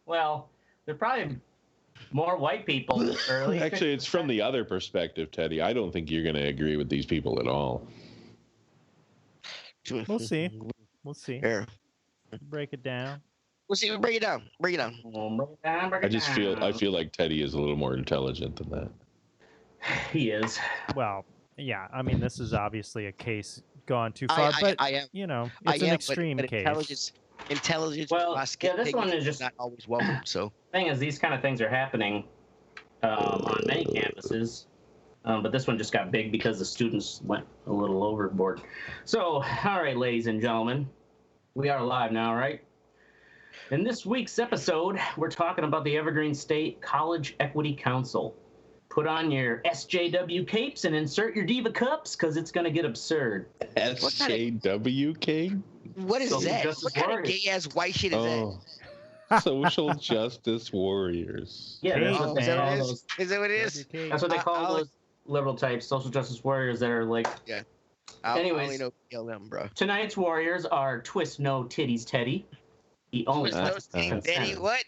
Well, there are probably more white people early. Actually, it's from the other perspective, Teddy. I don't think you're going to agree with these people at all. We'll see. We'll see. Here. Break it down. We'll see. Break it down. Break it down. I feel like Teddy is a little more intelligent than that. He is. Well, yeah. I mean, this is obviously a case gone too far, but I am. you know, it's an extreme but case. Intelligence. Well, yeah, this one is just not always welcome. So thing is, these kind of things are happening on many campuses, but this one just got big because the students went a little overboard. So, all right, ladies and gentlemen, we are live now, right? In this week's episode, we're talking about the Evergreen State College Equity Council. Put on your SJW capes and insert your diva cups, because it's going to get absurd. SJW? What is that? What kind of gay ass white shit is that? Social justice warriors. Yeah, that's what is that what it is? Is that what it is? That's what they call those liberal types, social justice warriors that are like. Yeah. Anyways, I only know BLM, bro. Tonight's warriors are Twist No Titties Teddy. He only Twist No Titties Teddy. What?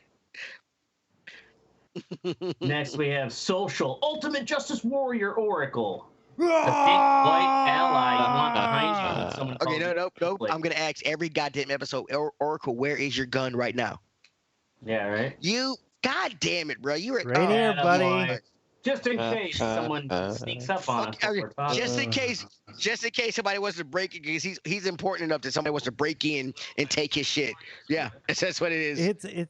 Next, we have Social Ultimate Justice Warrior Oracle. The big white ally you want behind you. Someone Okay, no. I'm gonna ask every goddamn episode. Oracle, where is your gun right now? Yeah, right. You, god damn it, bro. You were right here, buddy. Just in case someone sneaks up on us. Just in case somebody wants to break it, because he's important enough that somebody wants to break in and take his shit. Yeah, that's what it is.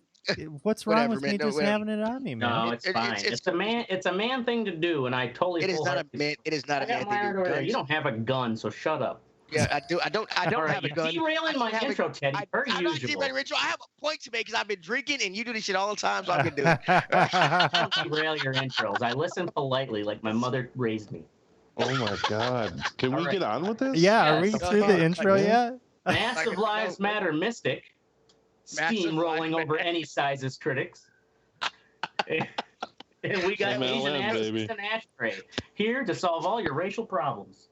What's wrong with me just having it on me, man? No, it's fine. It's a man thing to do, and I totally. It is not a man. It is not a man thing to do. You don't have a gun, so shut up. Yeah, I do. I don't have a gun. Derailing my intro, Teddy. I'm not derailing intro. I have a point to make because I've been drinking and you do this shit all the time, so I can do it. I don't derail your intros. I listen politely, like my mother raised me. Oh my God! Can we get on with this? Yeah, are we through the intro yet? Massive Lives Matter, Mistic. Steam rolling over any sizes critics. And we got Asian Asses and Ashtray here to solve all your racial problems.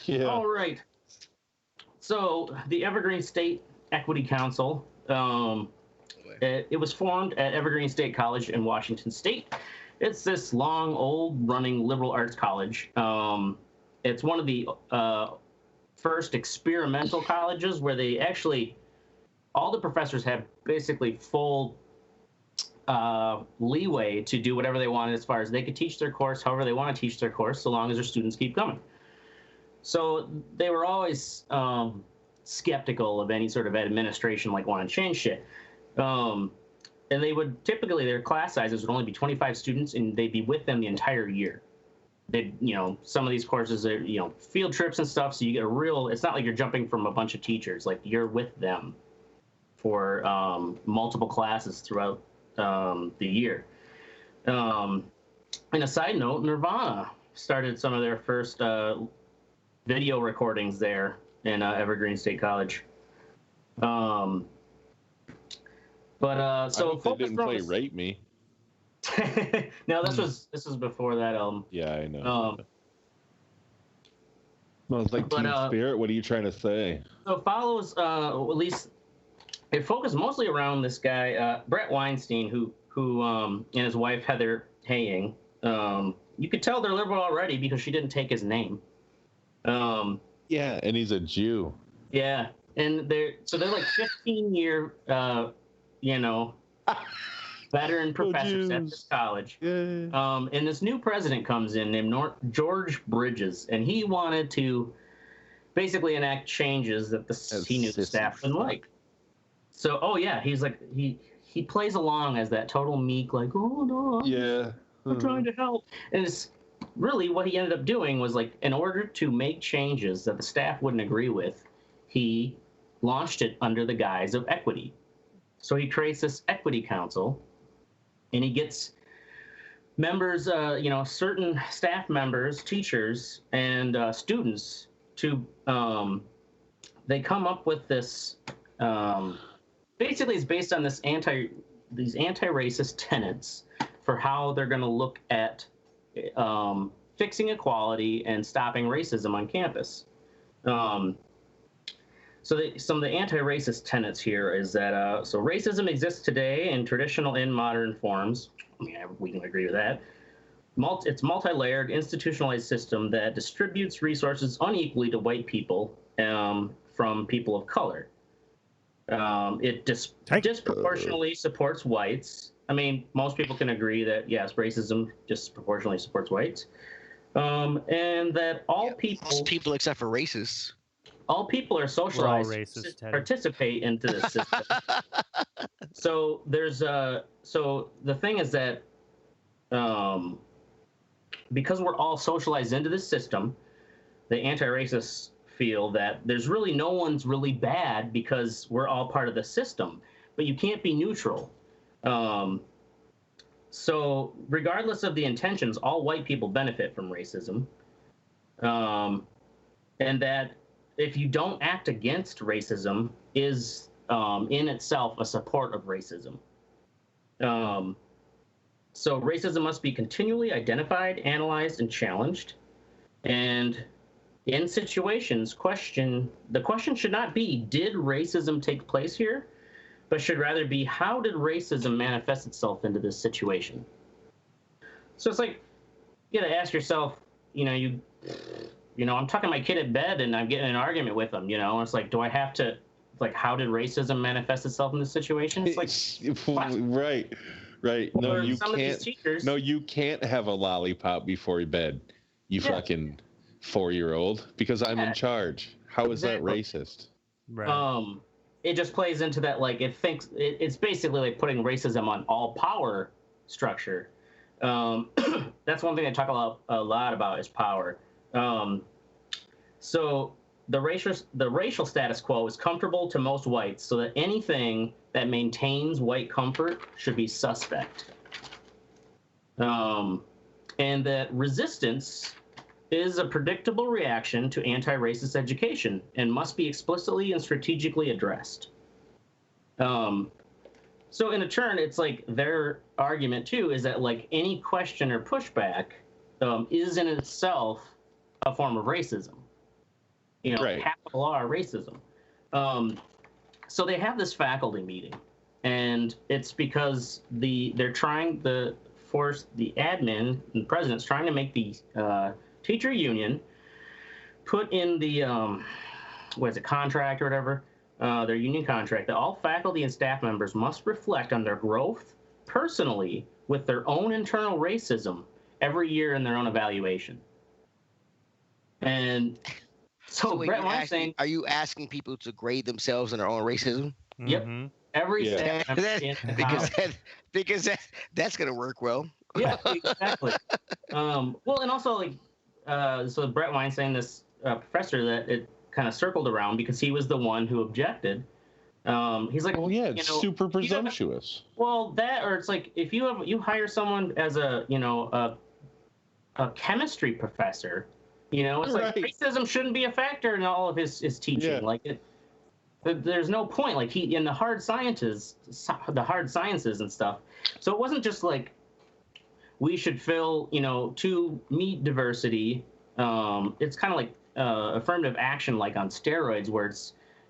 Yeah. All right. So the Evergreen State Equity Council, it was formed at Evergreen State College in Washington State. It's this long, old running liberal arts college. It's one of the first experimental colleges where they actually, all the professors have basically full leeway to do whatever they want as far as they could teach their course however they want to teach their course, so long as their students keep coming. So they were always skeptical of any sort of administration like wanting to change shit. And they would typically, their class sizes would only be 25 students, and they'd be with them the entire year. They'd, some of these courses are, field trips and stuff, so you get a real, it's not like you're jumping from a bunch of teachers, like you're with them for multiple classes throughout the year. And a side note, Nirvana started some of their first video recordings there in Evergreen State College. So they didn't play "Rape Me." No, this was before that album. Yeah, I know. Well, it's like Teen Spirit. What are you trying to say? So it follows, at least, it focused mostly around this guy, Brett Weinstein, who and his wife Heather Haying. You could tell they're liberal already because she didn't take his name. Yeah, and he's a Jew. Yeah, and they're like 15-year, veteran professors at this college. Yeah. And this new president comes in named George Bridges, and he wanted to basically enact changes that he knew the staff wouldn't like. So, he's like he plays along as that total meek, like, oh no, I'm trying to help, and it's really what he ended up doing was, like, in order to make changes that the staff wouldn't agree with, he launched it under the guise of equity. So he creates this equity council, and he gets members, certain staff members, teachers, and students to, they come up with this, basically it's based on these anti-racist tenets for how they're going to look at fixing equality and stopping racism on campus. some of the anti-racist tenets here is that so racism exists today in traditional and modern forms. I mean, we can agree with that. It's multi-layered, institutionalized system that distributes resources unequally to white people from people of color. It disproportionately supports whites. I mean, most people can agree that, yes, racism disproportionately supports whites. And that most people except for racists. All people are socialized to participate into this system. So so the thing is that because we're all socialized into this system, the anti-racists feel that there's really no one's really bad because we're all part of the system, but you can't be neutral. So regardless of the intentions, all white people benefit from racism. And that if you don't act against racism is in itself a support of racism. So racism must be continually identified, analyzed, and challenged. And in situations, the question should not be, did racism take place here? But should rather be, how did racism manifest itself into this situation? So it's like, you gotta ask yourself, I'm tucking my kid at bed and I'm getting in an argument with him, and it's like, do I have to, like, how did racism manifest itself in this situation? It's like, Right. No, you can't. No, you can't have a lollipop before bed. You fucking 4-year-old, because I'm in charge. How is that racist? Right. It just plays into that, like, it's basically like putting racism on all power structure. That's one thing I talk a lot about is power. So the racial status quo is comfortable to most whites, so that anything that maintains white comfort should be suspect. And that resistance is a predictable reaction to anti-racist education and must be explicitly and strategically addressed. So in a turn, it's like their argument too is that, like, any question or pushback is in itself a form of racism. Capital R racism. So they have this faculty meeting, and it's because they're trying the admin and the president's trying to make the teacher union put in the contract or whatever, their union contract, that all faculty and staff members must reflect on their growth personally with their own internal racism every year in their own evaluation. And so Brett Weinstein saying, are you asking people to grade themselves in their own racism? Yep. Mm-hmm. Every staff member because that's gonna work well. Yeah, exactly. Well, and also, like, so Brett Weinstein, this professor that it kind of circled around because he was the one who objected. He's like, well, yeah, it's super presumptuous. Well, that, or it's like, if you hire someone as a chemistry professor, it's like racism shouldn't be a factor in all of his teaching. Yeah. Like, there's no point. Like, he in the hard sciences and stuff. So it wasn't just like we should fill, to meet diversity. It's kind of like affirmative action, like on steroids, where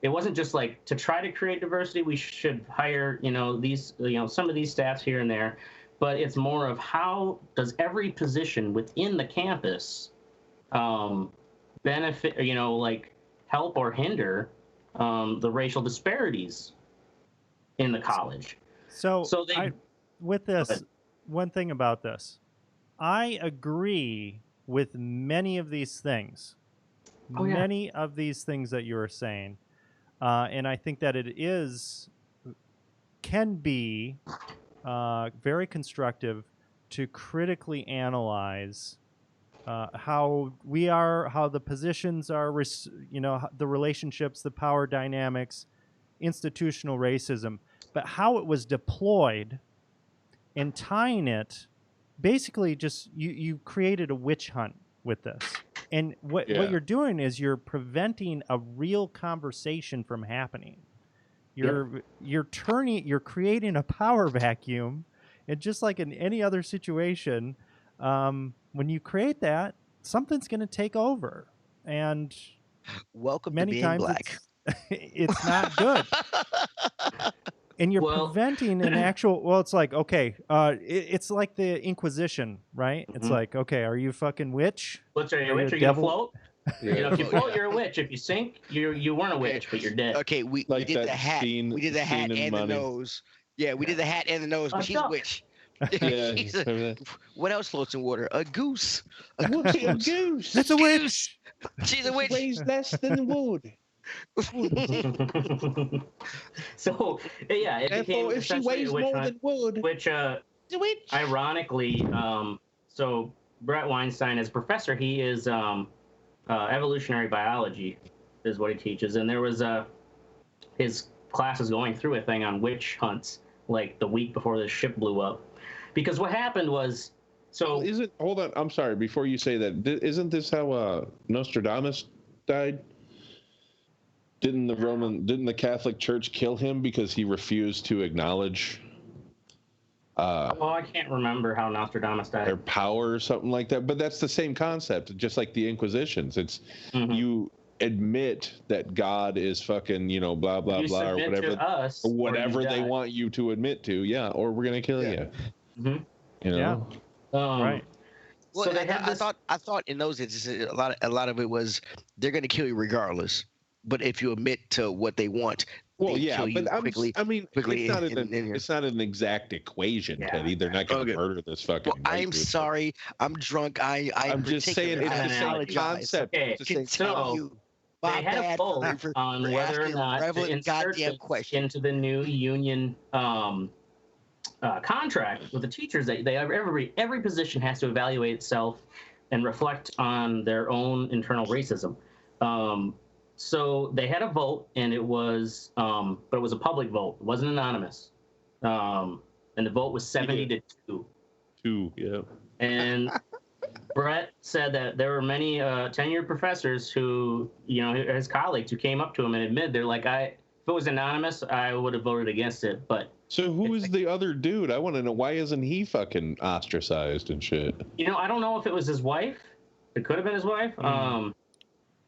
it wasn't just like to try to create diversity. We should hire, these, some of these staffs here and there, but it's more of how does every position within the campus benefit, like help or hinder the racial disparities in the college. So one thing about this, I agree with many of these things. Many of these things that you were saying. And I think that it can be very constructive to critically analyze how the positions are, the relationships, the power dynamics, institutional racism, but how it was deployed and tying it, basically just you created a witch hunt with this. And what you're doing is you're preventing a real conversation from happening. You're creating a power vacuum, and just like in any other situation, when you create that, something's going to take over. And welcome many to being times black. it's not good. And you're preventing an actual. Well, it's like, okay, it's like the Inquisition, right? It's like, okay, are you a fucking witch? What's are you a witch? Are you gonna float? You know, if you float, you're a witch. If you sink, you weren't a witch, but you're dead. Okay, we did the hat. We did the hat and the nose. Yeah, we did the hat and the nose, but she's a witch. Yeah. What else floats in water? A goose. A goose. That's a witch. She's a witch. Weighs less than wood. So yeah, it became if she weighs more than wood, which ironically, so Brett Weinstein as professor, he is evolutionary biology is what he teaches, and there was his class was going through a thing on witch hunts like the week before the ship blew up, because what happened was hold on, I'm sorry, before you say that, isn't this how Nostradamus died? Didn't the Catholic Church kill him because he refused to acknowledge I can't remember how Nostradamus died. Their power or something like that. But that's the same concept, just like the Inquisitions. It's you admit that God is fucking, blah, blah, you blah, or whatever they want you to admit to. Yeah, or we're going to kill you. Mm-hmm. Yeah. Right. Well, so I thought in those instances, a lot of it was they're going to kill you regardless. But if you admit to what they want, but it's not an exact equation, Teddy. They're not going to murder this fucking. Well, I'm sorry, I'm drunk. I'm just saying it's the same concept. Okay, so they had a vote on whether or not to insert this into the new union contract with the teachers. They every position has to evaluate itself and reflect on their own internal racism. So they had a vote, and it was, but it was a public vote. It wasn't anonymous. And the vote was 70-2. 2, yeah. And Brett said that there were many tenured professors who, his colleagues who came up to him and admitted, they're like, if it was anonymous, I would have voted against it. But so who is the other dude? I want to know, why isn't he fucking ostracized and shit? I don't know if it was his wife. It could have been his wife.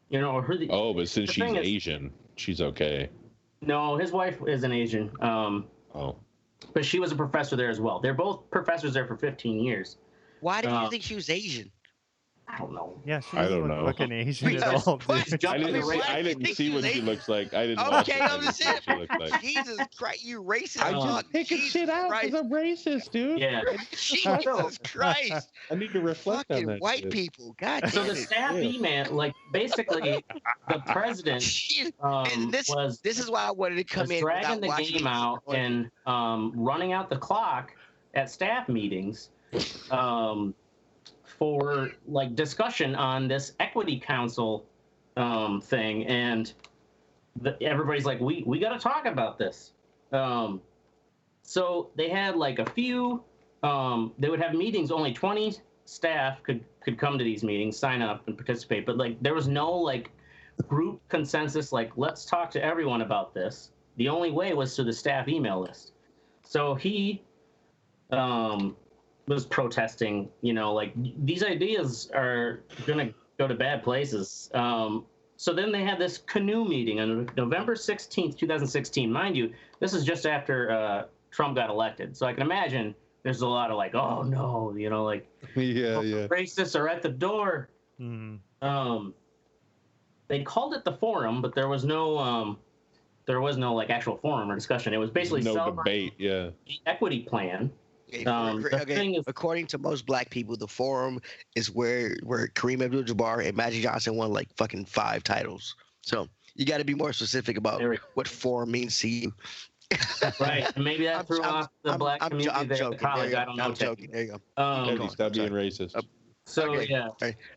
But since she's Asian, she's okay. No, his wife isn't Asian. But she was a professor there as well. They're both professors there for 15 years. Why did you think she was Asian? I don't know. Yeah, she doesn't look fucking Asian at all. I didn't see what she looks like. I didn't watch I'm just saying. Jesus Christ, you racist. I just picking shit out because I'm racist, dude. Yeah. Jesus Christ. I need to reflect on that. White people. God damn. So the staff email, basically, the president this is why I wanted to come in dragging the game out and running out the clock at staff meetings. For discussion on this equity council thing, and everybody's like, we got to talk about this. So they had a few. They would have meetings. Only 20 staff could come to these meetings, sign up and participate. But there was no group consensus. Let's talk to everyone about this. The only way was through the staff email list. So he was protesting, these ideas are going to go to bad places. So then they had this canoe meeting on November 16th, 2016. Mind you, this is just after Trump got elected. So I can imagine there's a lot of oh no, racists are at the door. Mm. They called it the forum, but there was no actual forum or discussion. It was basically no debate, the equity plan. According to most black people, the forum is where Kareem Abdul-Jabbar and Magic Johnson won fucking 5 titles. So you got to be more specific about what forum means to you. Right. Maybe that threw off the black community there at college. I don't know. I'm joking. There you go. Stop being racist. Yeah.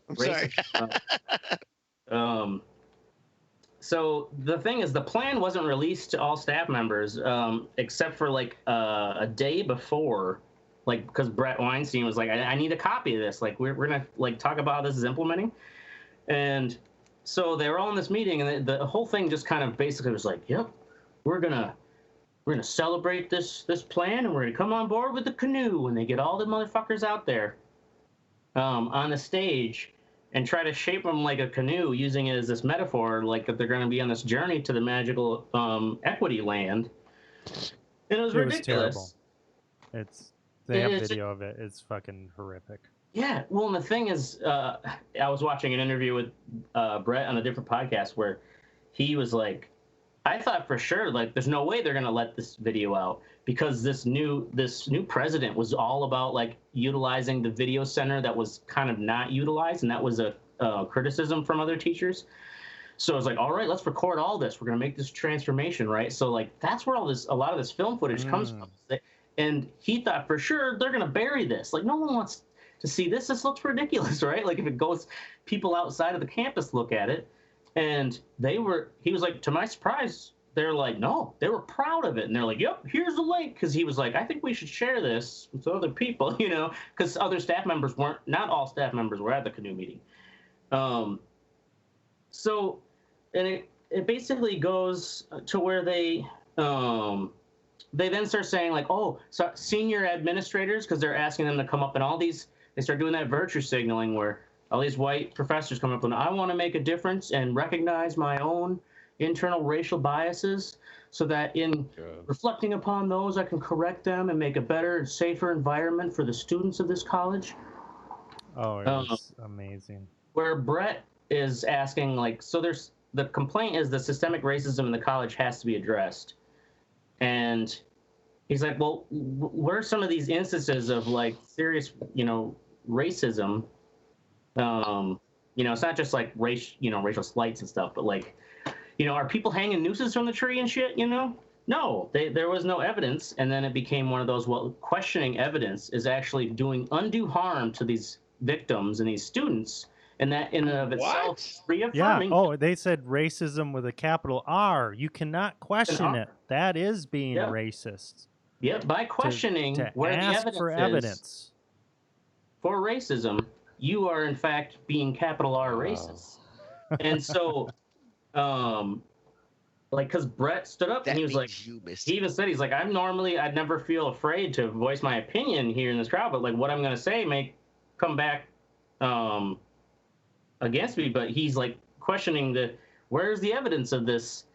I'm sorry. So the thing is, the plan wasn't released to all staff members, except for a day before, because Brett Weinstein was I need a copy of this. We're gonna talk about how this is implementing, and so they were all in this meeting, and the whole thing just kind of basically was yep, we're gonna celebrate this plan, and we're gonna come on board with the canoe, and they get all the motherfuckers out there, on the stage. and try to shape them like a canoe, using it as this metaphor, like that they're going to be on this journey to the magical equity land. And it was ridiculous. They have video of it. It's fucking horrific. Yeah, well, and the thing is, I was watching an interview with Brett on a different podcast where he was like, I thought for sure, like, there's no way they're going to let this video out, because this new president was all about, like, utilizing the video center that was kind of not utilized, and that was a criticism from other teachers. So I was like, all right, let's record all this. We're going to make this transformation, right? So, like, that's where a lot of this film footage comes from. And he thought for sure they're going to bury this. Like, no one wants to see this. This looks ridiculous, right? Like, if it goes, people outside of the campus look at it. And he was like, to my surprise, they're like, no, they were proud of it. And they're like, yep, here's the link. Because he was like, I think we should share this with other people, you know, because other staff members not all staff members were at the canoe meeting. So, and it basically goes to where they then start saying, like, oh, so senior administrators, because they're asking them to come up, and all these, they start doing that virtue signaling where all these white professors come up and, I want to make a difference and recognize my own internal racial biases so that in reflecting upon those, I can correct them and make a better and safer environment for the students of this college. Oh, it was amazing. Where Brett is asking, like, so the complaint is the systemic racism in the college has to be addressed. And he's like, well, where are some of these instances of, like, serious, you know, racism? You know, it's not just like racial slights and stuff, but, like, you know, are people hanging nooses from the tree and shit, you know? No, there was no evidence. And then it became one of those, well, questioning evidence is actually doing undue harm to these victims and these students. And that in and of itself is reaffirming. Yeah. Oh, they said racism with a capital R. You cannot question it. That is being racist. Yeah, by questioning where the evidence is for racism, you are in fact being capital R racist. And so, like, because Brett stood up and he was like, he even said, he's like, I'd never feel afraid to voice my opinion here in this crowd, but, like, what I'm going to say may come back against me. But he's, like, questioning where's the evidence of this?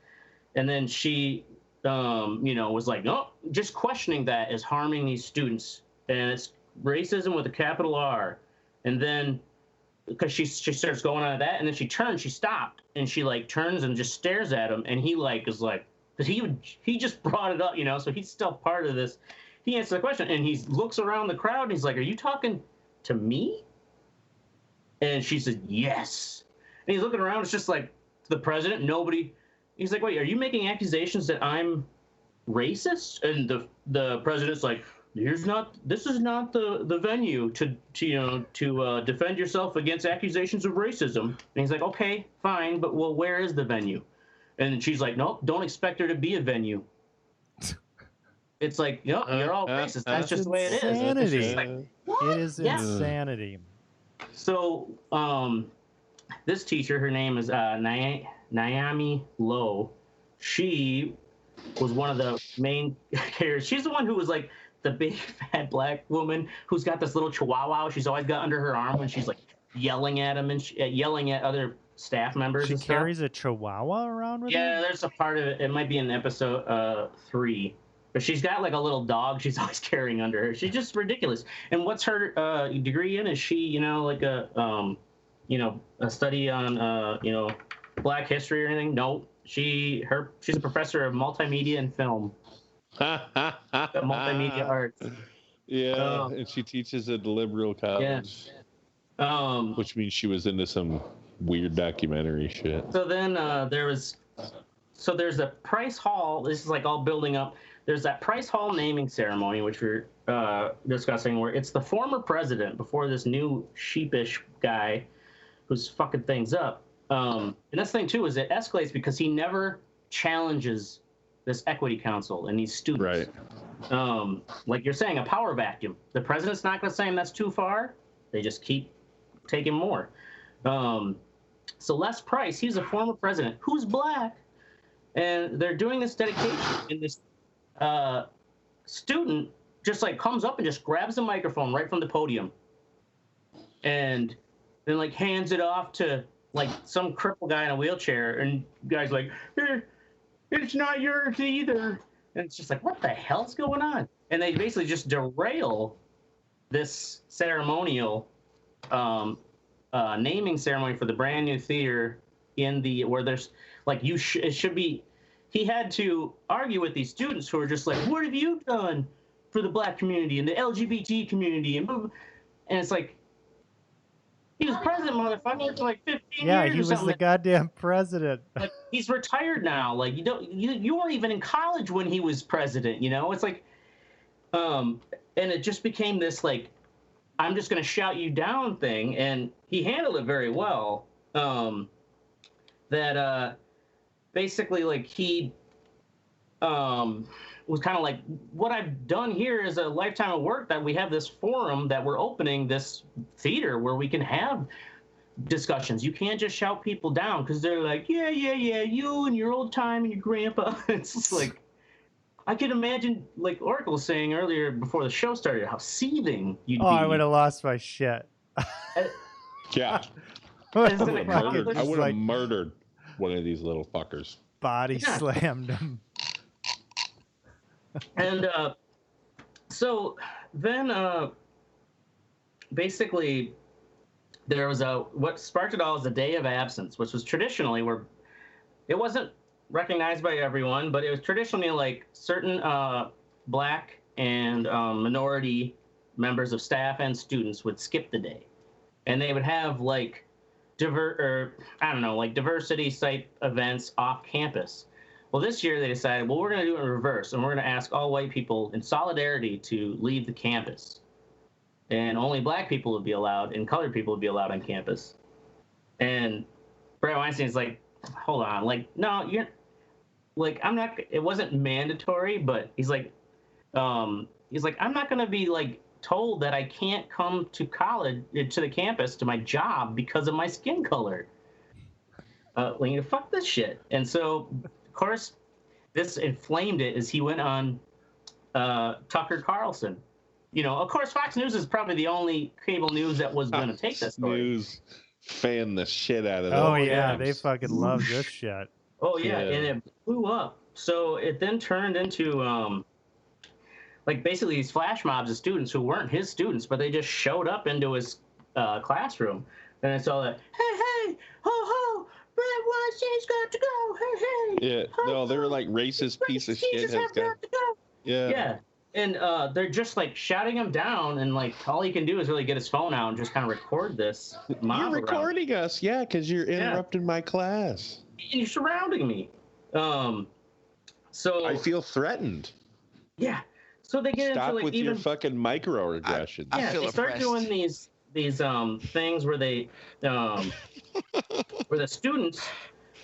And then she, you know, was like, no, just questioning that is harming these students, and it's racism with a capital R. And then, because she starts going on that, and then she stopped, and she, like, turns and just stares at him, and he, like, is like, because he just brought it up, you know, so he's still part of this. He answers the question, and he looks around the crowd, and he's like, are you talking to me? And she says, yes. And he's looking around, it's just like, the president, nobody. He's like, wait, are you making accusations that I'm racist? And the president's like, this is not the venue to defend yourself against accusations of racism. And he's like, okay, fine, but well, where is the venue? And she's like, nope, don't expect there to be a venue. It's like, you're all racist. That's just the way it is. Insanity. Like, it is insanity. So, this teacher, her name is Naomi Lowe. She was one of the main characters. She's the one who was, like, the big fat black woman who's got this little chihuahua she's always got under her arm when she's, like, yelling at him and yelling at other staff members. She carries a chihuahua around with her? Yeah, there's a part of it. It might be in episode 3. But she's got, like, a little dog she's always carrying under her. She's just ridiculous. And what's her degree in? Is she, you know, like a study on, you know, black history or anything? No. She's a professor of multimedia and film. Multimedia arts. Yeah, and she teaches at the liberal college. Yeah. Which means she was into some weird documentary shit. So then there's the Price Hall. This is, like, all building up. There's that Price Hall naming ceremony, which we're discussing, where it's the former president before this new sheepish guy who's fucking things up. And that's the thing, too, is it escalates because he never challenges this equity council and these students. Right. Like you're saying, a power vacuum. The president's not going to say that's too far. They just keep taking more. So Les Price, he's a former president who's black, and they're doing this dedication, and this student just, like, comes up and just grabs the microphone right from the podium and then like hands it off to like some crippled guy in a wheelchair, and guy's like, it's not yours either. And it's just like, what the hell's going on? And they basically just derail this ceremonial naming ceremony for the brand new theater where there's like it should be. He had to argue with these students who are just like, what have you done for the black community and the LGBT community? And it's like, he was president, motherfucker, for like 15 years. Yeah, he was the goddamn president. Like, he's retired now. Like, you weren't even in college when he was president. You know, it's like, and it just became this like, I'm just going to shout you down thing, and he handled it very well. Basically, like, he was kind of like, what I've done here is a lifetime of work, that we have this forum that we're opening this theater where we can have discussions. You can't just shout people down because they're like, yeah, you and your old time and your grandpa. It's just like, I can imagine, like Oracle was saying earlier before the show started, how seething you'd be. Oh, I would have lost my shit. Yeah. I would have murdered one of these little fuckers. Body slammed him. And so then basically there was what sparked it all was a day of absence, which was traditionally where it wasn't recognized by everyone, but it was traditionally like certain black and minority members of staff and students would skip the day, and they would have like diversity type events off campus. Well, this year they decided, well, we're going to do it in reverse, and we're going to ask all white people in solidarity to leave the campus, and only black people would be allowed, and colored people would be allowed on campus. And Brad Weinstein's like, hold on, like, no, you're like, I'm not. It wasn't mandatory, but he's like, I'm not going to be like told that I can't come to college, to the campus, to my job because of my skin color. Like, fuck this shit. And so, of course, this inflamed it as he went on Tucker Carlson. You know, of course, Fox News is probably the only cable news that was going to take this story. News fan the shit out of it. Oh, yeah, they fucking love this shit. Oh, yeah, and it blew up. So it then turned into, like, basically these flash mobs of students who weren't his students, but they just showed up into his classroom. And it's all that, hey, ho, ho, Brad Weinstein's got to go, hey. Yeah, no, they were like racist piece of shit. Has got to go. Yeah. Yeah. And they're just like shouting him down, and like all he can do is really get his phone out and just kind of record this. You're recording us, yeah, because you're interrupting my class. And you're surrounding me. So I feel threatened. Yeah. So they get Stop into like with your fucking microaggressions. Yeah, they start doing these things where they where the students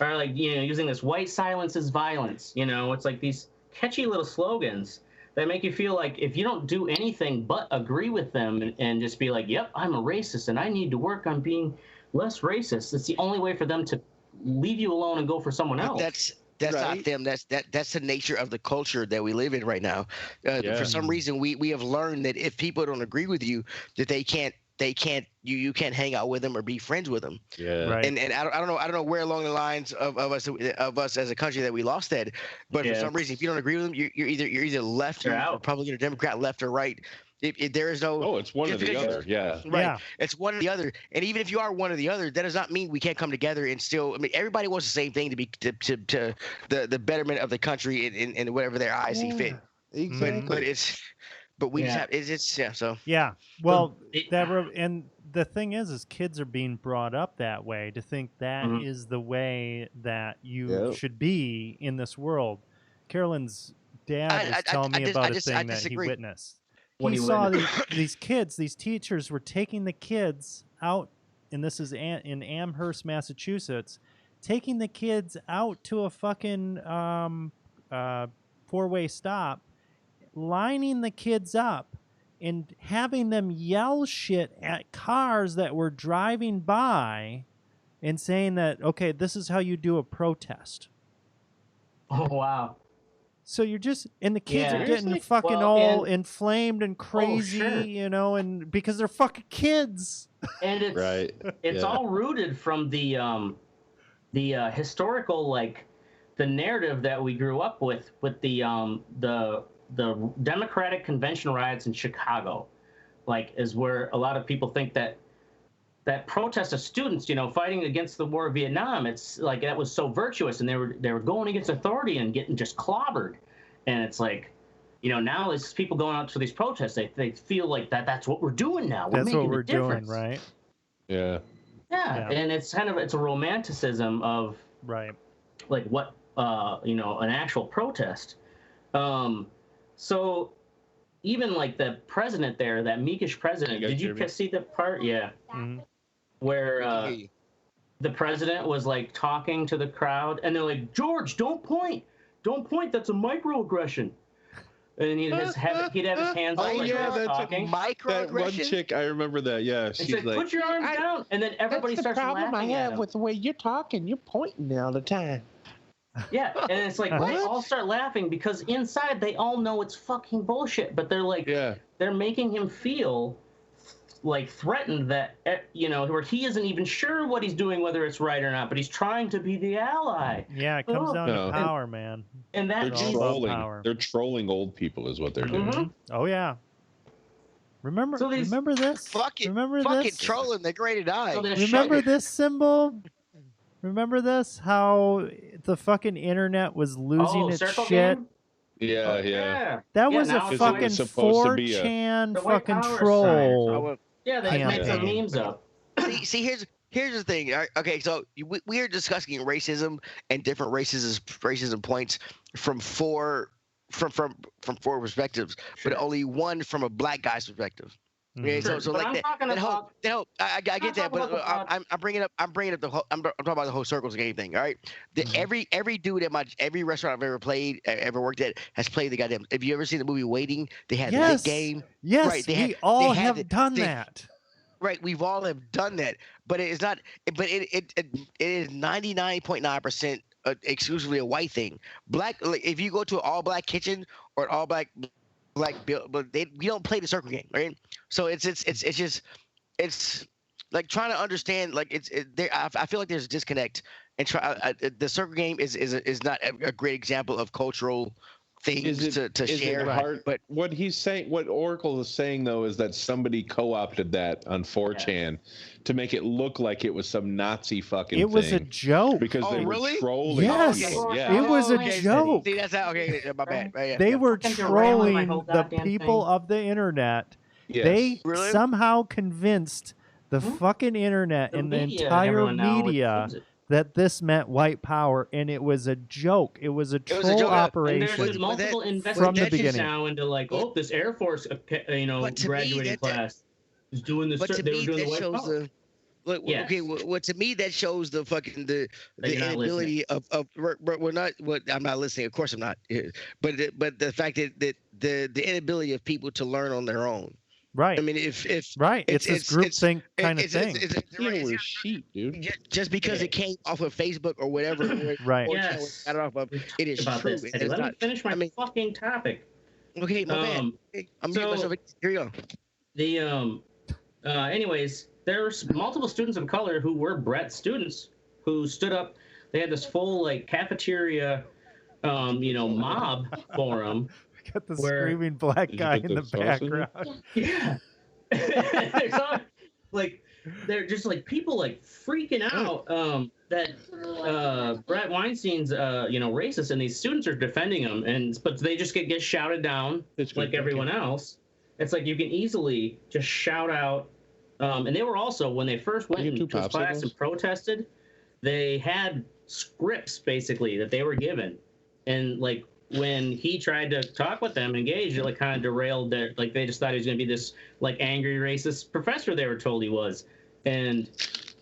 are like, you know, using this white silence is violence. You know, it's like these catchy little slogans that make you feel like if you don't do anything but agree with them and just be like, yep, I'm a racist and I need to work on being less racist, it's the only way for them to leave you alone and go for someone else. That's right? Not them. That's the nature of the culture that we live in right now. For some reason, we have learned that if people don't agree with you, that you can't hang out with them or be friends with them. Yeah. Right. And I don't know where along the lines of us as a country that we lost that. But for some reason, if you don't agree with them, you're either left or Republican or Democrat, left or right. If there is no. Oh, it's one or the other. Yeah. Right. Yeah. It's one or the other. And even if you are one or the other, that does not mean we can't come together and still. I mean, everybody wants the same thing to be to the betterment of the country in whatever their eyes see fit. Exactly. But we just have it's so. Yeah. Well, and the thing is kids are being brought up that way to think that is the way that you should be in this world. Carolyn's dad was telling me about a thing that he witnessed. He saw these kids, these teachers were taking the kids out, and this is in Amherst, Massachusetts, taking the kids out to a fucking four-way stop, lining the kids up, and having them yell shit at cars that were driving by and saying that, okay, this is how you do a protest. Oh, wow. So you're just, and the kids are getting Seriously? fucking all inflamed and crazy, sure. you know, and because they're fucking kids. And it's all rooted from the historical, like the narrative that we grew up with the Democratic Convention riots in Chicago, like is where a lot of people think that protest of students, you know, fighting against the war of Vietnam, it's like that was so virtuous, and they were going against authority and getting just clobbered, and it's like, you know, now it's people going out to these protests, they feel like that's what we're doing now. We're making a difference. Doing, right? Yeah. Yeah, and it's a romanticism of like what you know, an actual protest. So even like the president there, that meekish president, did you see the part? Yeah. Mm-hmm. Where the president was like talking to the crowd, and they're like, George, don't point, that's a microaggression. And he'd have his hands up like talking. That one chick, I remember that. Yeah, she's like, put your arms down, and then everybody starts laughing. That's the problem I have with the way you're talking. You're pointing all the time. Yeah, and it's like they all start laughing because inside they all know it's fucking bullshit, but they're like, they're making him feel like threatened that, you know, where he isn't even sure what he's doing, whether it's right or not, but he's trying to be the ally. Yeah, it comes down to power, man. And they're trolling. They're trolling old people, is what they're doing. Mm-hmm. Oh yeah. Remember this? Fucking trolling. They're great to die. Remember this symbol? Remember this? How the fucking internet was losing its shit? Game? Yeah. That was a fucking 4chan fucking troll. Yeah, they make some memes up. See, here's the thing. Okay, so we are discussing racism and different racism points from four perspectives, but only one from a black guy's perspective. Okay, so like I get that, but I'm bringing up I'm talking about the whole circles game thing. All right, every dude at every restaurant I've ever worked at has played the goddamn. Have you ever seen the movie Waiting? They had the game. Yes, right, we all have done that. Right, we've all have done that, but it is not. But it is 99.9% exclusively a white thing. Black, like, if you go to an all black kitchen or an all black bill, but we don't play the circle game, right? So it's just like trying to understand, like I feel like there's a disconnect, and the circle game is not a great example of cultural things to share. But what he's saying, what Oracle is saying though, is that somebody co-opted that on 4chan to make it look like it was some Nazi fucking thing. It was a joke. Because they were trolling. Yes, it was a joke. See, that's how, my bad. Right, they were trolling the people of the internet. Yes. They somehow convinced the fucking internet and the entire media that this meant white power, and it was a joke. It was a troll operation. And there's multiple investigations now into like, this Air Force, graduating class is doing this. But to me, that shows the. Well, to me, that shows the fucking the inability of we're not. I'm not listening. Of course, I'm not. But the fact that the inability of people to learn on their own. Right. I mean, if it's this groupthink kind of thing. It's sheep, dude. Just because it came off of Facebook or whatever, right? Yes. It is true. Let me finish my fucking topic. Okay, my bad. I'm getting myself. Here you go. Anyways, there's multiple students of color who were Brett students who stood up. They had this full like cafeteria, mob forum. Got the screaming black guy in the background. Yeah. They're just like people like freaking out that Brett Weinstein's racist, and these students are defending him, but they just get shouted down like everyone else. It's like you can easily just shout out, and they were also, when they first went into class and protested, they had scripts basically that they were given, and like when he tried to talk with them, engage, it like kind of derailed their, like they just thought he was going to be this like angry racist professor they were told he was. And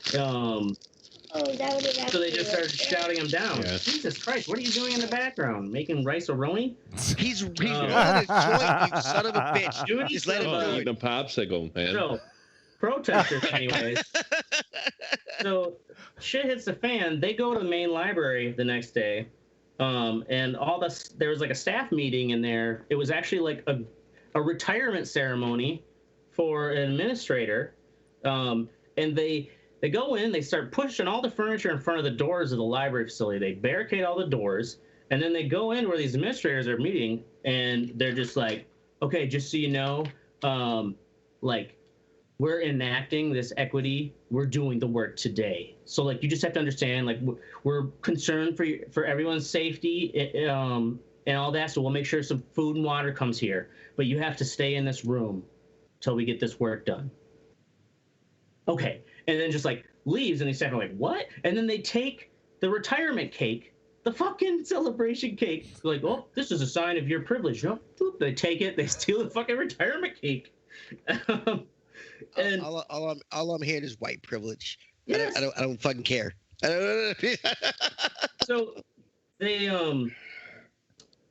so they just started shouting him down. Yes. Jesus Christ, what are you doing in the background? Making rice-a-roni? He's rolling his joint, you son of a bitch. Dude, just let him do it. Eating a popsicle, man. So, protesters anyways. So shit hits the fan. They go to the main library the next day. And there was like a staff meeting in there. It was actually like a retirement ceremony for an administrator. And they go in, they start pushing all the furniture in front of the doors of the library facility. They barricade all the doors, and then they go in where these administrators are meeting, and they're just like, okay, just so you know, like, we're enacting this equity. We're doing the work today. So, like, you just have to understand, like, we're concerned for everyone's safety and all that. So we'll make sure some food and water comes here. But you have to stay in this room till we get this work done. Okay. And then just, like, leaves, and they say, like, what? And then they take the retirement cake, the fucking celebration cake. They're like, oh, this is a sign of your privilege. No, they take it. They steal the fucking retirement cake. And all I'm hearing is white privilege. Yes. I don't fucking care. So they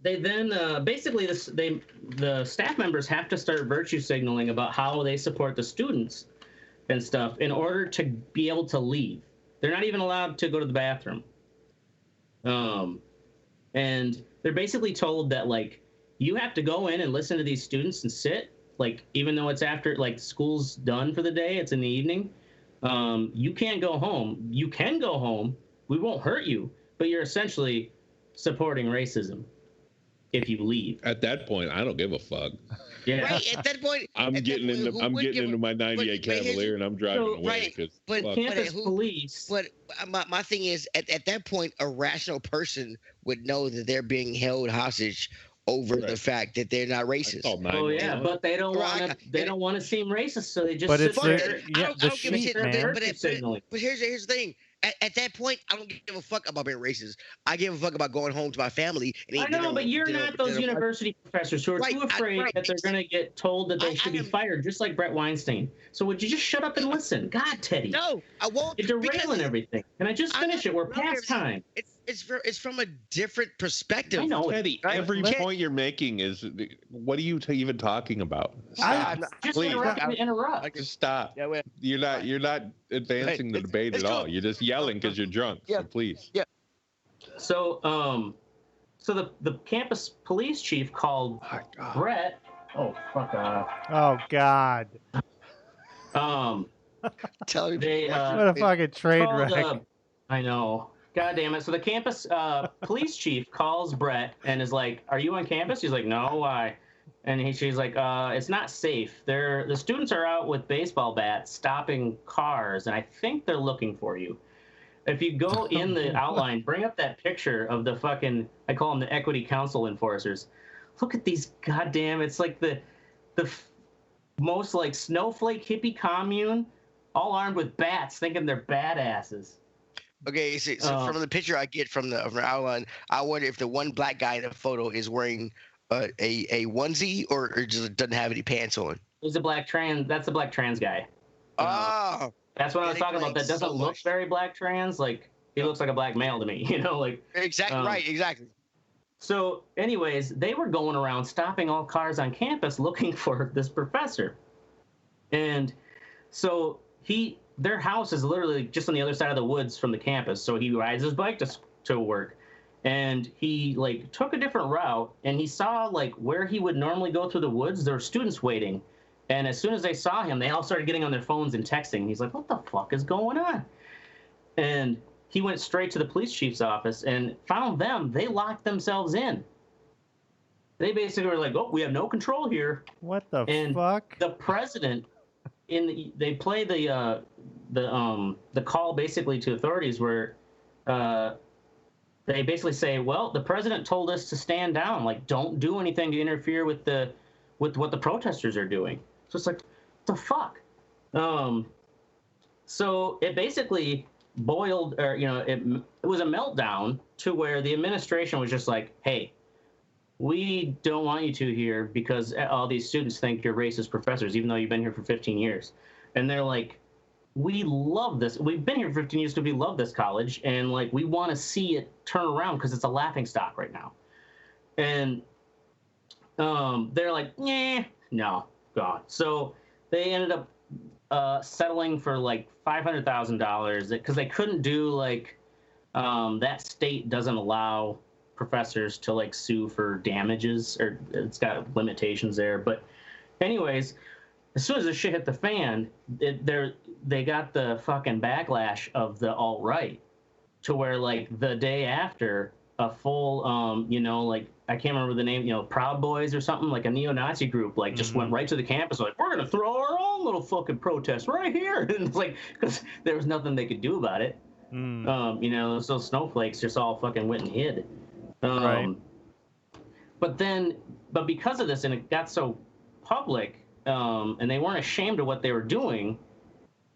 then basically the staff members have to start virtue signaling about how they support the students and stuff in order to be able to leave. They're not even allowed to go to the bathroom. And they're basically told that, like, you have to go in and listen to these students and sit. Like, even though it's after, like, school's done for the day, it's in the evening, you can't go home. You can go home. We won't hurt you, but you're essentially supporting racism if you leave. At that point, I don't give a fuck. Yeah. Right, at that point, I'm getting into my 98 Cavalier and I'm driving away. But campus police. But my thing is, at that point, a rational person would know that they're being held hostage over the fact that they're not racist. Oh yeah, but they don't want to. They don't want to seem racist, so they just. But sit it's there. I don't give a shit, man. But here's the thing. At that point, I don't give a fuck about being racist. I give a fuck about going home to my family. And I know, but you're not those university professors who are too afraid that they're going to get told that they should be fired, just like Brett Weinstein. So would you just shut up and listen? God, Teddy. No, I won't. You're derailing everything. Can I just finish it? We're past time. It's from a different perspective. I know, Teddy. Every point you're making is, what are you even talking about? Just interrupt. Just stop. You're not advancing the debate at all. You're just yelling because you're drunk. So please. Yeah. So the campus police chief called Brett. Oh, fuck off. Oh God. Tell me. What a fucking train wreck. I know. God damn it. So the campus police chief calls Brett and is like, "Are you on campus?" He's like, "No, why?" And she's like, "It's not safe. The students are out with baseball bats stopping cars, and I think they're looking for you. If you go in the outline, bring up that picture of the fucking, I call them the Equity Council enforcers. Look at these goddamn, it's like the most like snowflake hippie commune, all armed with bats, thinking they're badasses." Okay, so from the picture I get from the outline, I wonder if the one black guy in the photo is wearing a onesie or just doesn't have any pants on. He's a black trans. That's the black trans guy. Oh. That's what I was talking about. That doesn't look very black trans. Like, he looks like a black male to me, you know, like. Exactly. Right. Exactly. So anyways, they were going around stopping all cars on campus looking for this professor. And so their house is literally just on the other side of the woods from the campus. So he rides his bike to work, and he like took a different route, and he saw like where he would normally go through the woods, there were students waiting. And as soon as they saw him, they all started getting on their phones and texting. He's like, "What the fuck is going on?" And he went straight to the police chief's office and found them. They locked themselves in. They basically were like, "Oh, we have no control here." What the and fuck? The president they play the call basically to authorities where they basically say, "Well, the president told us to stand down. Like, don't do anything to interfere with what the protesters are doing." So it's like, the fuck? So it basically boiled, or, you know, it was a meltdown to where the administration was just like, "Hey, we don't want you to here because all these students think you're racist professors, even though you've been here for 15 years. And they're like, "We love this. We've been here for 15 years because we love this college. And like, we want to see it turn around because it's a laughing stock right now." And they're like, "Yeah, no, gone." So they ended up settling for like $500,000 because they couldn't do like, that state doesn't allow professors to like sue for damages, or it's got limitations there. But anyways, as soon as the shit hit the fan, they got the fucking backlash of the alt-right, to where like the day after, a full like, I can't remember the name, Proud Boys or something, like a neo-Nazi group, like just went right to the campus, like, we're gonna throw our own little fucking protest right here. And it's like, because there was nothing they could do about it. Those snowflakes just all fucking went and hid. Right. But because of this, and it got so public, and they weren't ashamed of what they were doing,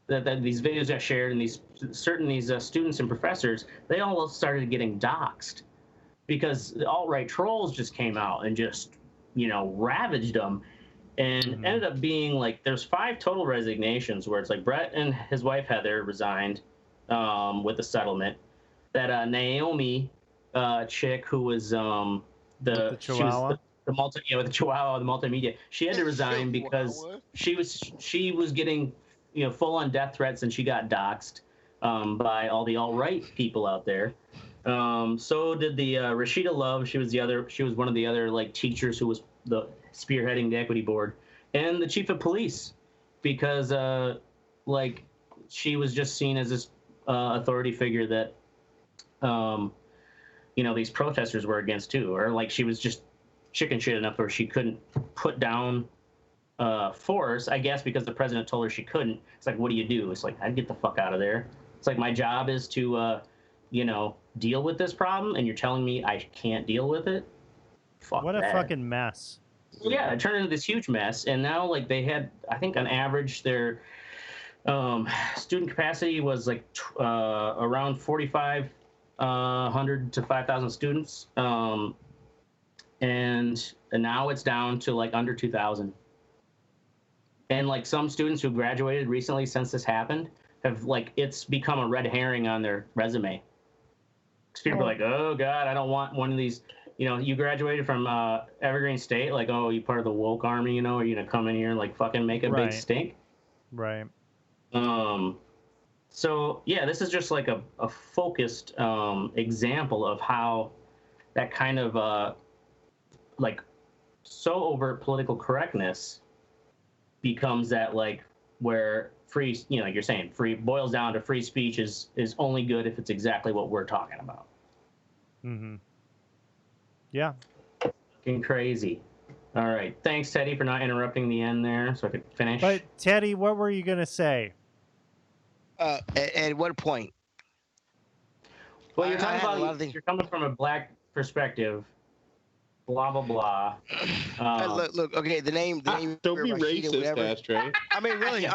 that these videos got shared, and these students and professors, they all started getting doxxed, because the alt-right trolls just came out and just, ravaged them, and ended up being like, there's 5 total resignations, where it's like Brett and his wife Heather resigned with the settlement. That Naomi chick who was the Chihuahua, with the Chihuahua, the multimedia, she had to resign because she was getting full on death threats, and she got doxxed by all the alt-right people out there. So did the Rashida Love. She was one of the other like teachers who was spearheading the equity board, and the chief of police, because like she was just seen as this authority figure that these protesters were against too, or like she was just chicken shit enough where she couldn't put down force, I guess, because the president told her she couldn't. It's like, what do you do? It's like, I'd get the fuck out of there. It's like, my job is to deal with this problem, and you're telling me I can't deal with it? Fuck what that. A fucking mess. Yeah, it turned into this huge mess, and now like they had, I think on average their student capacity was like around 4,500 to 5,000 students, and now it's down to like under 2,000. And like some students who graduated recently since this happened have like, it's become a red herring on their resume. Because people are like, oh God, I don't want one of these. You graduated from Evergreen State, like, oh, you part of the woke army, are you gonna come in here and like fucking make a big stink? Right. So yeah, this is just like a focused example of how that kind of like so overt political correctness becomes that, like, where free, like you're saying, free boils down to free speech is only good if it's exactly what we're talking about. Yeah. Fucking crazy. All right. Thanks, Teddy, for not interrupting the end there so I could finish. But, Teddy, what were you going to say? At what point? Well, you're talking about, you're coming from a black perspective, blah, blah, blah. Look, okay, the name. Don't be racist, Ashtray. I mean, really.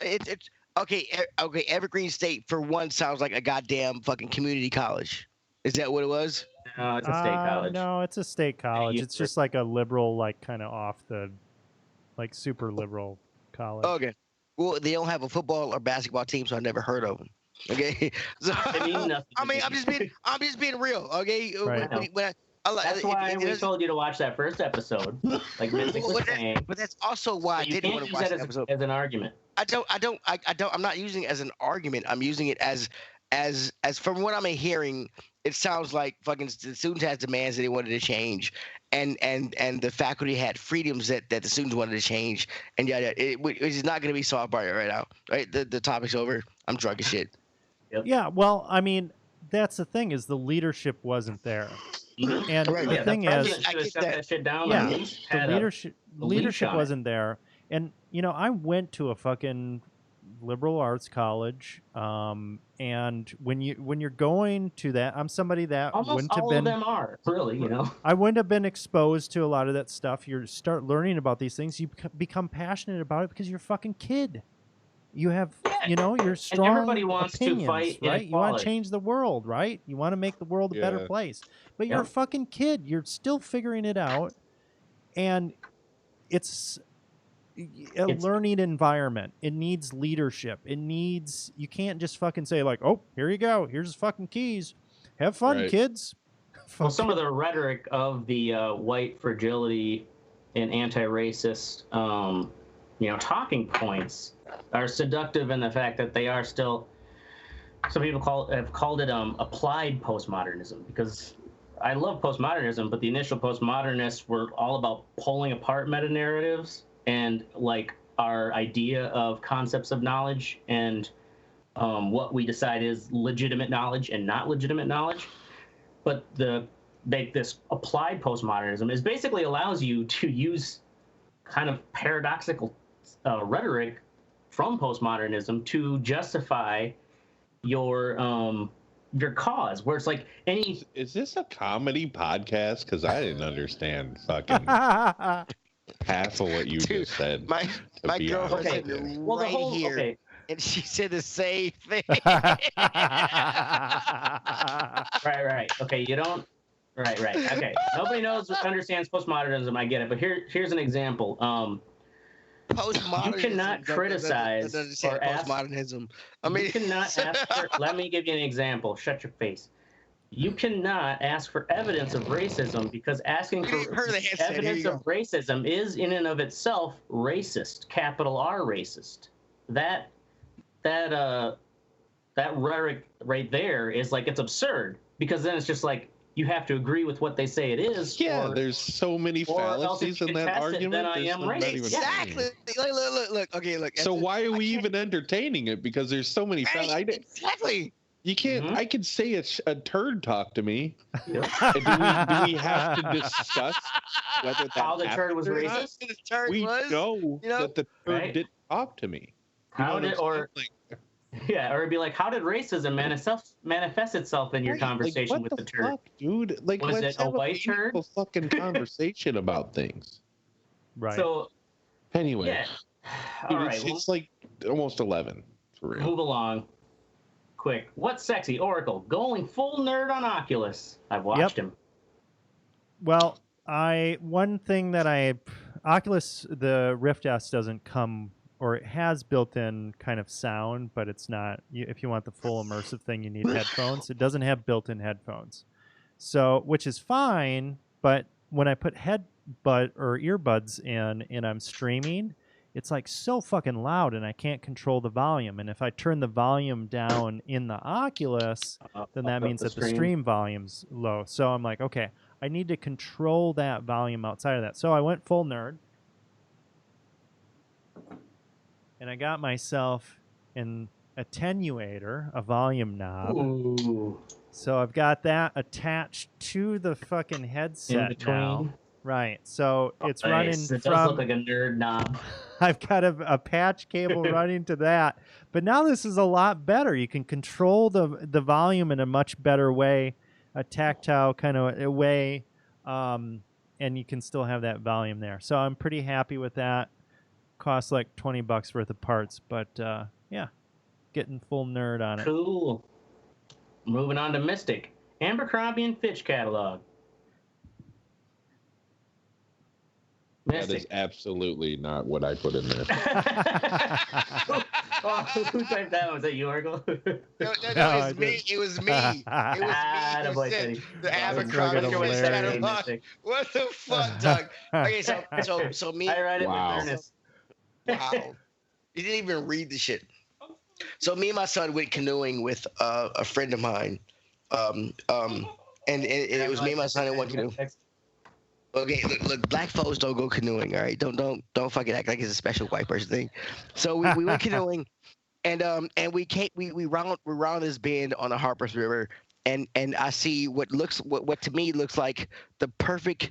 It's okay. Okay, Evergreen State, for one, sounds like a goddamn fucking community college. Is that what it was? No, it's a state college. No, it's a state college. It's just like a liberal, like kind of off the, like super liberal college. Okay. Well, they don't have a football or basketball team, so I never heard of them. Okay. So I'm just being real. Okay. Right. That's why we told you to watch that first episode, like Mistic was saying. But that's also why I didn't want to watch that episode. As an argument. I'm not using it as an argument. I'm using it as from what I'm hearing, it sounds like fucking the students had demands that they wanted to change, and the faculty had freedoms that the students wanted to change, and it is not going to be solved by it right now. Right, the topic's over. I'm drunk as shit. Yep. Yeah, well, I mean, that's the thing, is the leadership wasn't there, and the thing is, the leadership wasn't there, and I went to a fucking liberal arts college, and when you're going to that, I'm somebody that almost all of them are really, I wouldn't have been exposed to a lot of that stuff. You start learning about these things, you become passionate about it because you're a fucking kid. You have, you're strong. And everybody wants opinions, to fight, right? You want to change the world, right? You want to make the world a better place. But you're a fucking kid. You're still figuring it out, and it's a learning environment. It needs leadership. You can't just fucking say like, oh, here you go. Here's the fucking keys. Have fun, kids. Well, some of the rhetoric of the white fragility and anti-racist, talking points are seductive in the fact that they are still some people have called it applied postmodernism, because I love postmodernism, but the initial postmodernists were all about pulling apart meta narratives and like our idea of concepts of knowledge and what we decide is legitimate knowledge and not legitimate knowledge. But this applied postmodernism is basically allows you to use kind of paradoxical rhetoric from postmodernism to justify your cause, where it's like any. Is this a comedy podcast? Because I didn't understand fucking half of what you just said. My girlfriend said here, okay. And she said the same thing. Right. Okay, you don't. Right. Okay. Nobody understands postmodernism. I get it, but here's an example. Postmodernism. You cannot criticize or ask. Postmodernism. I mean, you cannot ask for. Let me give you an example. Shut your face. You cannot ask for evidence of racism, because asking for evidence of racism is in and of itself racist. Capital R racist. That rhetoric right there is like, it's absurd, because then it's just like you have to agree with what they say it is. Yeah, there's so many fallacies in that argument. Then I am racist. Exactly. Look. Okay, look. So why are we even entertaining it? Because there's so many fallacies. Exactly. You can't. I could say a turd talk to me. Yep. Do we have to discuss whether that how the turd was racist? We know that the turd didn't talk to me. How did or it'd be like, how did racism manifest itself in your conversation with the turd? Fuck, dude? Like, was let's it a have white turd? Fucking conversation about things. Right. So anyway, yeah. All right. It's like almost 11 for real. Move along. Quick. What's sexy? Oracle going full nerd on Oculus. I've watched him. Well, Oculus, the Rift S doesn't come, or it has built-in kind of sound, but it's not. If you want the full immersive thing, you need headphones. It doesn't have built-in headphones, so which is fine. But when I put earbuds in and I'm streaming, it's like so fucking loud, and I can't control the volume. And if I turn the volume down in the Oculus, then that means that the stream volume's low. So I'm like, okay, I need to control that volume outside of that. So I went full nerd. And I got myself an attenuator, a volume knob. Ooh. So I've got that attached to the fucking headset now. Right. So it's running It does look like a nerd knob. I've got a patch cable running to that. But now this is a lot better. You can control the volume in a much better way, a tactile kind of a way, and you can still have that volume there. So I'm pretty happy with that. Costs like $20 worth of parts, but yeah, getting full nerd on it. Cool. Moving on to Mistic. Abercrombie & Fitch catalog. Mistic. That is absolutely not what I put in there. Who typed that? Was that you, Oracle? No, it was me. It was me. It was me. The Abercrombie catalog. What the fuck, Doug? Okay, so me. I read it with Ernest. Wow. You didn't even read the shit. So me and my son went canoeing with a friend of mine. And it was me and my son in one canoe. Okay, look, black folks don't go canoeing, all right? Don't fucking act like it's a special white person thing. So we went canoeing, and we round this bend on the Harpers River, and I see what to me looks like the perfect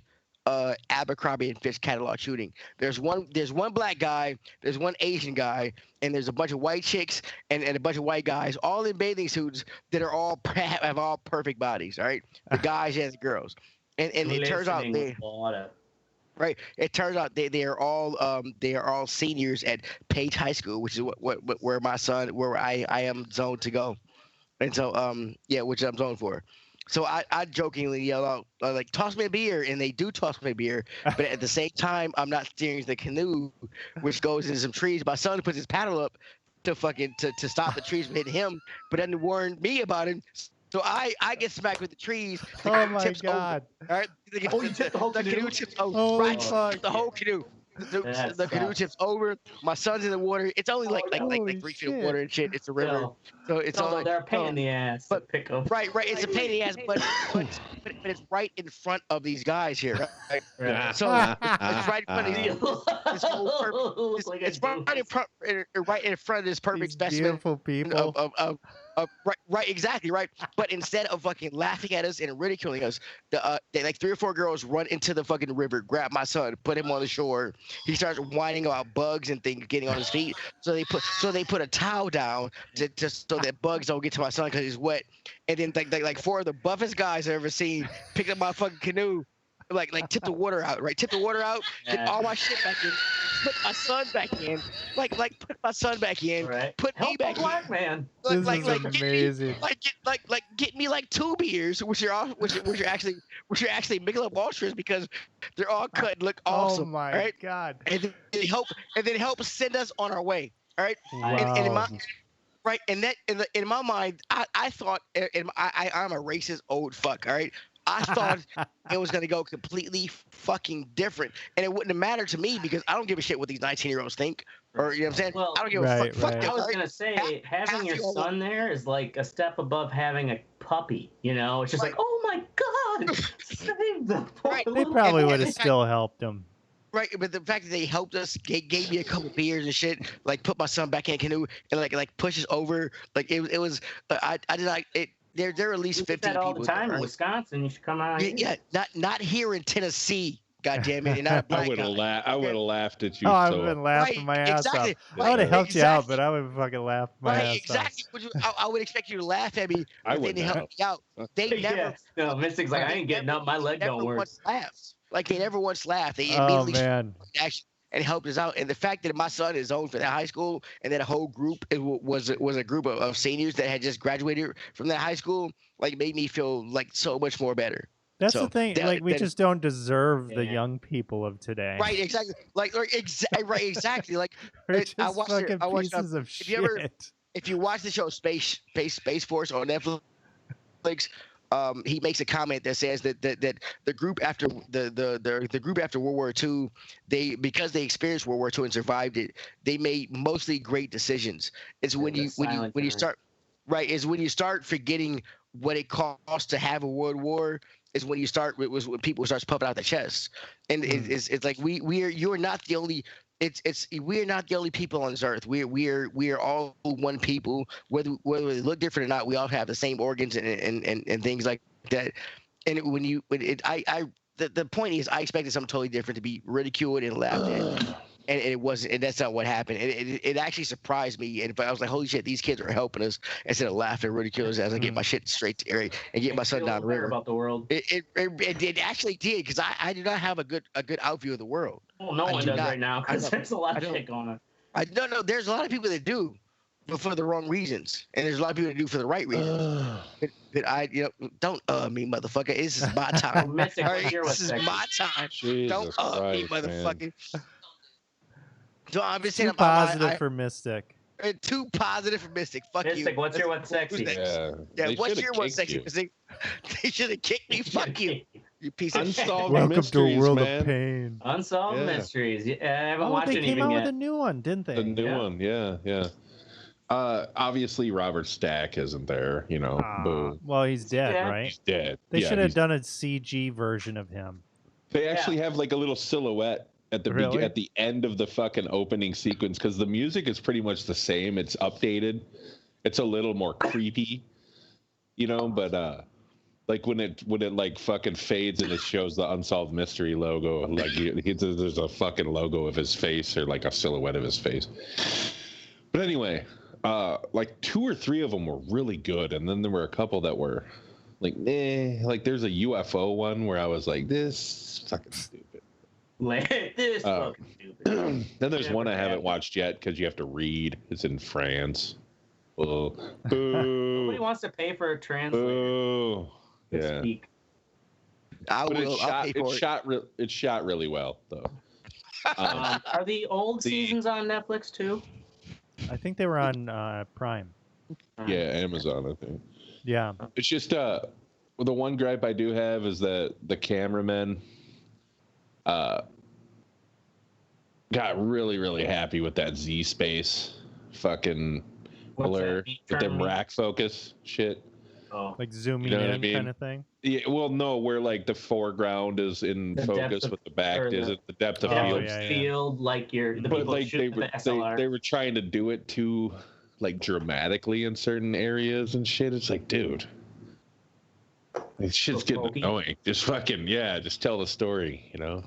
Abercrombie & Fitch catalog shooting. There's one black guy, there's one Asian guy, and there's a bunch of white chicks and a bunch of white guys, all in bathing suits that are all have all perfect bodies. All right, the guys and the girls, and it turns out it turns out they are all seniors at Page High School, which is where I am zoned to go, and so which I'm zoned for. So I jokingly yell out, like, toss me a beer, and they do toss me a beer. But at the same time, I'm not steering the canoe, which goes into some trees. My son puts his paddle up to stop the trees from hitting him, but doesn't warn me about it. So I get smacked with the trees. Oh, my God. All right? You tipped the whole canoe? Canoe tips over. Right, fuck. The whole canoe. the canoe tips over. My son's in the water. It's only like 3 feet of water and shit. It's a river, so it's all they're a pain in the ass. But pick up. Right. It's a pain in the ass, but it's right in front of these guys here. Right? So it's right in front of this whole it's right in front of this perfect specimen. Beautiful people. Right, exactly, right. But instead of fucking laughing at us and ridiculing us, they, like 3 or 4 girls run into the fucking river, grab my son, put him on the shore. He starts whining about bugs and things getting on his feet. So they put a towel down so that bugs don't get to my son because he's wet. And then like 4 of the buffest guys I've ever seen picked up my fucking canoe. Like tip the water out, right? Tip the water out, get all my shit back in, put my son back in, like put my son back in, right. Put me back black man. This is amazing. Get me like 2 beers, which are actually Michelob Ultras because they're all cut and look awesome. Oh my right? God! And then help send us on our way. All right. Wow. And in my right, and that in my mind, I thought, I'm a racist old fuck. All right. I thought it was going to go completely fucking different. And it wouldn't have mattered to me because I don't give a shit what these 19-year-olds think. Or, you know what I'm saying? Well, I don't give a fuck. Right. I was going to say, having your son there is like a step above having a puppy, you know? It's just like, oh my God, save the poor They probably would have still helped him. Right, but the fact that they helped us, gave me a couple beers and shit, like put my son back in a canoe and like push us over. Like it was, I did not, it. There are at least 15 people. All the time in Wisconsin. You should come out here. Yeah, not here in Tennessee. God damn it! And not I would have laughed at you. Oh, I would have laughed my ass off. I would have helped you out, but I would have fucking laughed my ass off. I would expect you to laugh at me. I would help me out. They never. No, Mystic's like, I ain't getting up. My leg don't work. Once laughed. Like they never once laughed. They immediately actually and helped us out. And the fact that my son is zoned for that high school and that a whole group was a group of seniors that had just graduated from that high school, like made me feel like so much more better. That's the thing. Like we just don't deserve the young people of today. Right. Exactly. Right. Exactly. Like I watched pieces of shit. If you watch the show Space Force on Netflix, he makes a comment that says that the group after the group after World War II, because they experienced World War II and survived it, they made mostly great decisions. It's when you start forgetting what it costs to have a world war. Is when people start pumping out their chests, and it's like you're not the only. We're not the only people on this earth. We're all one people. Whether they look different or not, we all have the same organs and things like that. And the point is, I expected something totally different to be ridiculed and laughed at. And it wasn't, and that's not what happened. It actually surprised me, and I was like, "Holy shit, these kids are helping us!" Instead of laughing and ridiculing us as I get my shit straight to Eric and get my son down the river. About the world, it actually did because I do not have a good outview of the world. Well, no one does right now because there's a lot of shit going on. No, there's a lot of people that do, but for the wrong reasons, and there's a lot of people that do for the right reasons. But don't me, motherfucker. This is my time. This is my time. Jesus don't me, motherfucker. So I'm just saying, too positive for Mystic. Too positive for Mystic. Fuck Mystic, you. What's your what's sexy? Yeah. What's your what's sexy? Mystic? They should have kicked me. Fuck you. You piece of shit. Welcome to a world of pain. Unsolved mysteries. I haven't watched it even yet. They came out with a new one, didn't they? The new one, yeah. Obviously, Robert Stack isn't there. Boo. Well, he's dead, right? He's dead. They should have done a CG version of him. They actually have like a little silhouette at the end of the fucking opening sequence because the music is pretty much the same. It's updated. It's a little more creepy, but like when it like fucking fades and it shows the Unsolved Mystery logo, like there's a fucking logo of his face or like a silhouette of his face. But anyway, like 2 or 3 of them were really good, and then there were a couple that were like, like there's a UFO one where I was like, this fucking stupid. This fucking stupid. Then there's one I haven't watched yet because you have to read. It's in France. Oh, boo. Nobody wants to pay for a translator. Boo. Yeah. Speak. I'll pay for it. It's shot really well, though. Are the old seasons on Netflix too? I think they were on Prime. Yeah, Amazon, I think. Yeah. It's just the one gripe I do have is that the cameramen got really, really happy with that Z space fucking blur with them rack focus shit. Oh. Like zooming in kind of thing. Yeah, well, no, where like the foreground is in focus, but the back isn't. The depth of field. Field, like the people like they were trying to do it too, like dramatically in certain areas and shit. It's like, dude, this shit's getting annoying. Just fucking just tell the story. I don't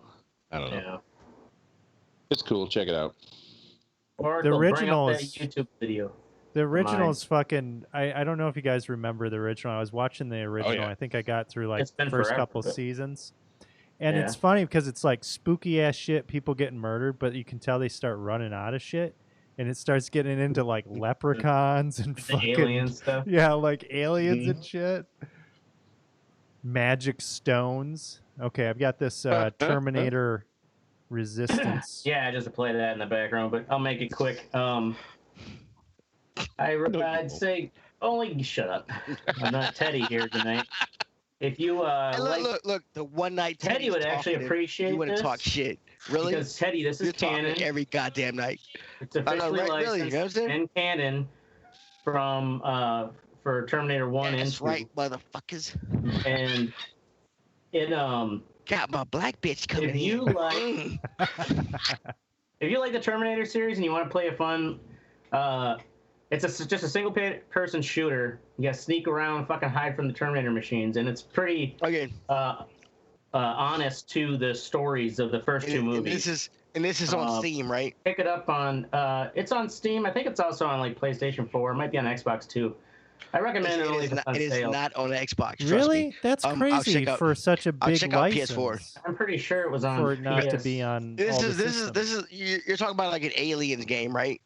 know. Yeah. It's cool. Check it out. Oracle, the original is YouTube video. The original is fucking. I don't know if you guys remember the original. I was watching the original. Oh, yeah. I think I got through like the first couple seasons. And it's funny because it's like spooky ass shit, people getting murdered, but you can tell they start running out of shit. And it starts getting into like leprechauns and fucking alien stuff. Yeah, like aliens and shit. Magic stones. Okay, I've got this Terminator Resistance. Yeah, I just played that in the background, but I'll make it quick. I'd say only shut up. I'm not Teddy here tonight. If you look, the one night Teddy would actually appreciate. You want to talk shit, really? Because Teddy, this is canon. Every goddamn night. It's officially licensed and canon from for Terminator 1 and 2. That's right, motherfuckers. And it got my black bitch coming. If you like the Terminator series and you want to play a fun. It's just a single person shooter. You gotta sneak around and fucking hide from the Terminator machines, and it's pretty honest to the stories of the first two movies. And this is on Steam, right? Pick it up on. It's on Steam. I think it's also on like PlayStation 4. It might be on Xbox too. I recommend it only if it's on sale. It is not on Xbox. Really? That's crazy for such a big license. PS4. I'm pretty sure it was on. For it not to be on. This is. You're talking about like an Aliens game, right?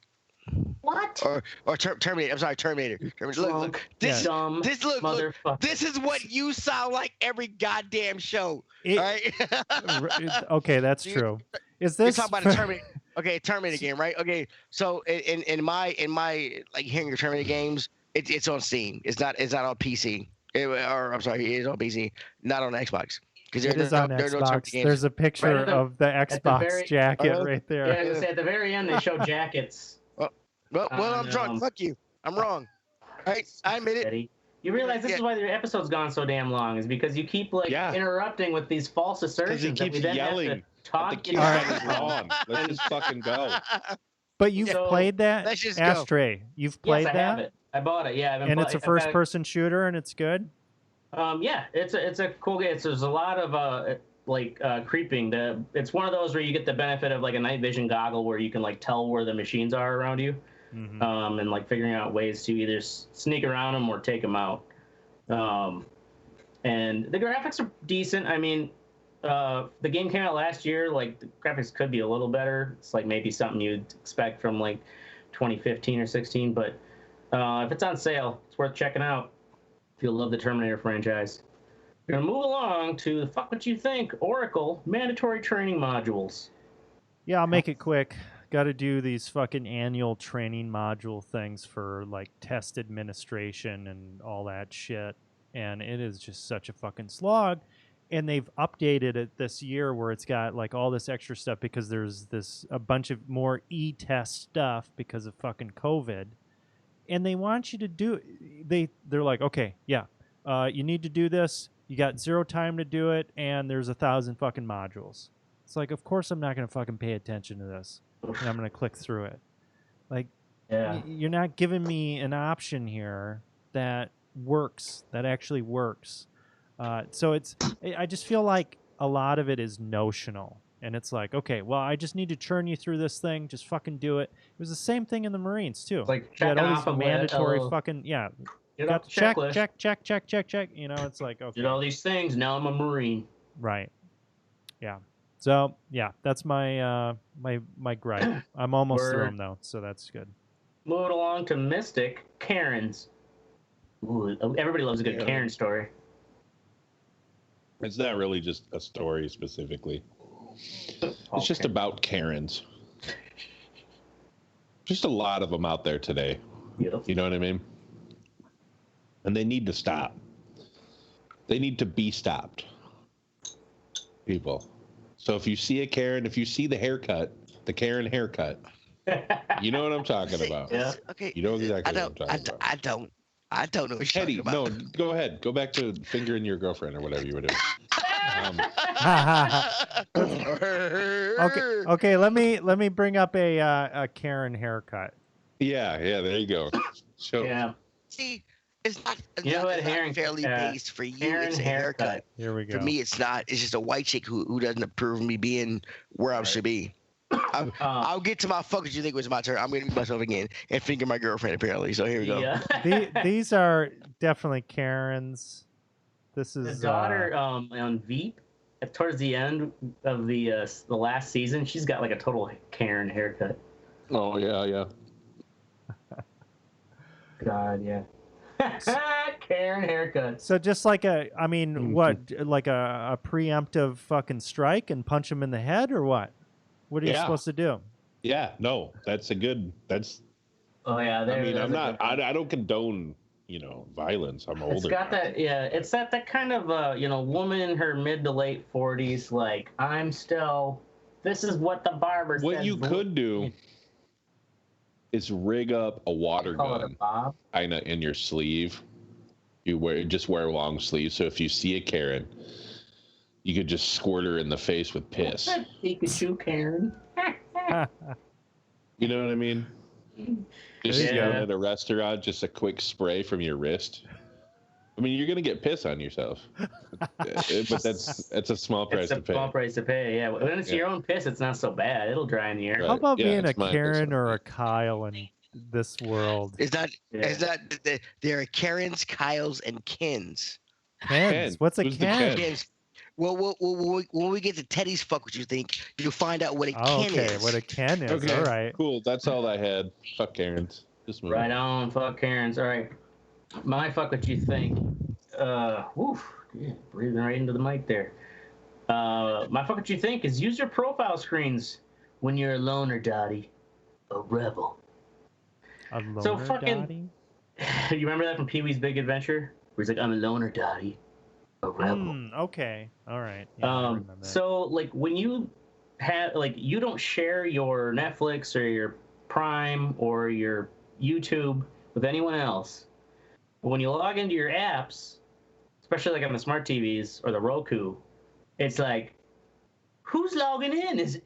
What? Or Terminator. I'm sorry, Terminator. Look, this is what you sound like every goddamn show. Right? Okay, that's true. Is this? You're talking about a Terminator? Okay, Terminator game, right? Okay, so in my like hearing your Terminator games, it's on Steam. It's not on PC. I'm sorry, it is on PC, not on Xbox. Because it is on Xbox. There's a picture of the Xbox jacket right there. Yeah, I was gonna say at the very end they show jackets. Well, I'm drunk. Fuck you. I'm wrong. All right, I admit it. You realize this is why the episode's gone so damn long, is because you keep interrupting with these false assertions. Because he keeps yelling. Talk all right, wrong. Let's just fucking go. But you've played that, Ashtray. You've played that. I have it. I bought it. Yeah, and it's a first-person shooter, and it's good. Yeah, it's a cool game. There's a lot of creeping. It's one of those where you get the benefit of like a night vision goggle where you can like tell where the machines are around you. Mm-hmm. And like figuring out ways to either sneak around them or take them out. And the graphics are decent. I mean, the game came out last year. Like the graphics could be a little better. It's like maybe something you'd expect from like 2015 or 16. But if it's on sale, it's worth checking out if you love the Terminator franchise. We're gonna move along to fuck what you think. Oracle mandatory training modules. Yeah, I'll make it quick. Got to do these fucking annual training module things for like test administration and all that shit. And it is just such a fucking slog. And they've updated it this year where it's got like all this extra stuff because there's a bunch of more e-test stuff because of fucking COVID. And they want you to do they're like, okay, yeah, you need to do this. You got 0 time to do it, and there's 1,000 fucking modules. It's like, of course I'm not going to fucking pay attention to this. And I'm going to click through it. Like, you're not giving me an option here that works, that actually works. So I just feel like a lot of it is notional. And it's like, okay, well, I just need to churn you through this thing. Just fucking do it. It was the same thing in the Marines, too. It's like checking off all these mandatory fucking, got check. You know, it's like, okay. Did all these things, now I'm a Marine. Right. Yeah. So, yeah, that's my my gripe. I'm almost through them, though, so that's good. Moving along to Mistic, Karens. Ooh, everybody loves a good Karen story. It's not really just a story specifically. It's just about Karens. Just a lot of them out there today. Yep. You know what I mean? And they need to stop. They need to be stopped. People. So if you see a Karen, if you see the haircut, The Karen haircut. You know what I'm talking about. Yeah. Okay. You know exactly what I'm talking about. I don't know what you're Eddie, talking about. no, go ahead. Go back to fingering your girlfriend or whatever you were doing. Okay. Let me bring up a Karen haircut. Yeah. There you go. So, yeah. See, it's not fairly based for you. Karen it's a haircut. Here we go. For me, it's not. It's just a white chick who doesn't approve of me being where I should be. I'll get to my fuck what you think was my turn. I'm going to be myself again and finger my girlfriend, apparently. So here we go. Yeah. These are definitely Karens. This is the daughter on Veep. Towards the end of the last season, she's got like a total Karen haircut. Oh, yeah. God, yeah. Karen haircut. So just like what, like a preemptive fucking strike and punch him in the head or what? What are you supposed to do? Yeah, no, that's. Oh yeah, I don't condone, violence. I'm older. It's got now. that. Yeah, it's that kind of woman in her mid to late 40s. Like I'm still. This is what the barber said. What you could do is rig up a water gun kind of in your sleeve. You wear long sleeves, so if you see a Karen, you could just squirt her in the face with piss. Pikachu Karen. You know what I mean? Just at a restaurant, just a quick spray from your wrist. I mean, you're gonna get piss on yourself, but that's a small price to pay. Small price to pay. Yeah, when it's your own piss, it's not so bad. It'll dry in the air. Right. How about being a Karen or a Kyle in this world? Is that there are Karens, Kyles, and Kens? Kens. What's a Ken? Kens. Well, when we get to Teddy's fuck what you think, you'll find out what a Ken is. Okay, what a Ken is. Okay. All right. Cool. That's all I had. Fuck Karens. Just right on. Fuck Karens. All right. My fuck what you think. Breathing right into the mic there. My fuck what you think is use your profile screens when you're a loner, Dottie. A rebel. A loner, Dottie? You remember that from Pee-wee's Big Adventure? Where he's like, I'm a loner, Dottie. A rebel. Okay. All right. Yeah, so like when you have you don't share your Netflix or your Prime or your YouTube with anyone else. When you log into your apps, especially like on the smart TVs or the Roku, it's like, who's logging in? Is it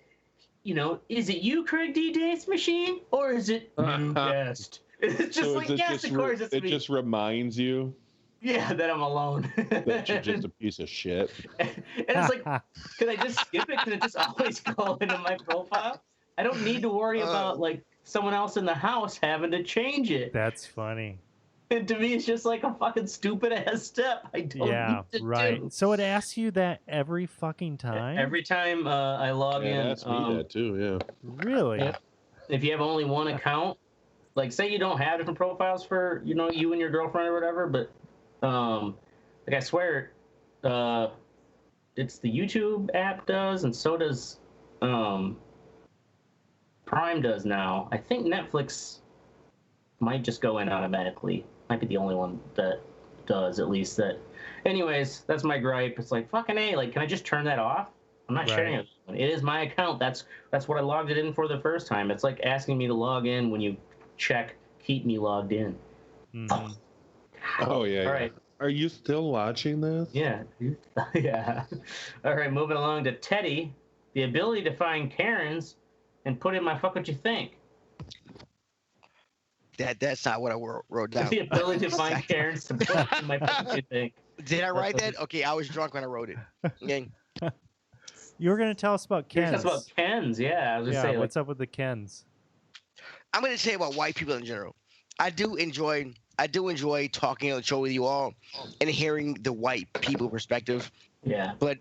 you, Craig D. Dance Machine, or is it new guest? It's just so like, yes, of course it's me. It just reminds you. Yeah, that I'm alone. That you're just a piece of shit. And it's like, could I just skip it? Could it just always go into my profile? I don't need to worry about someone else in the house having to change it. That's funny. And to me, it's just like a fucking stupid ass step. I don't need to do. So it asks you that every fucking time? Every time I log in. It asks me that too, yeah. Really? If you have only one account, like say you don't have different profiles for, you and your girlfriend or whatever, but I swear it's the YouTube app does, and so does Prime does now. I think Netflix might just go in automatically. Might be the only one that does, at least that. Anyways, that's my gripe. It's like, fucking A, can I just turn that off? I'm not sharing it. It is my account. That's what I logged it in for the first time. It's like asking me to log in when you check keep me logged in. Mm-hmm. Oh, yeah. All right. Are you still watching this? Yeah. Yeah. All right, moving along to Teddy. The ability to find Karens and put in my fuck what you think. That's not what I wrote down. The ability to find Karens to put in my fuck what you think. Did I write that? Okay, I was drunk when I wrote it. Okay. You were going to tell us about Kens. Tell us about Kens, yeah. I was going to say, what's up with the Kens? I'm going to say about white people in general. I do enjoy talking on the show with you all and hearing the white people perspective. Yeah. But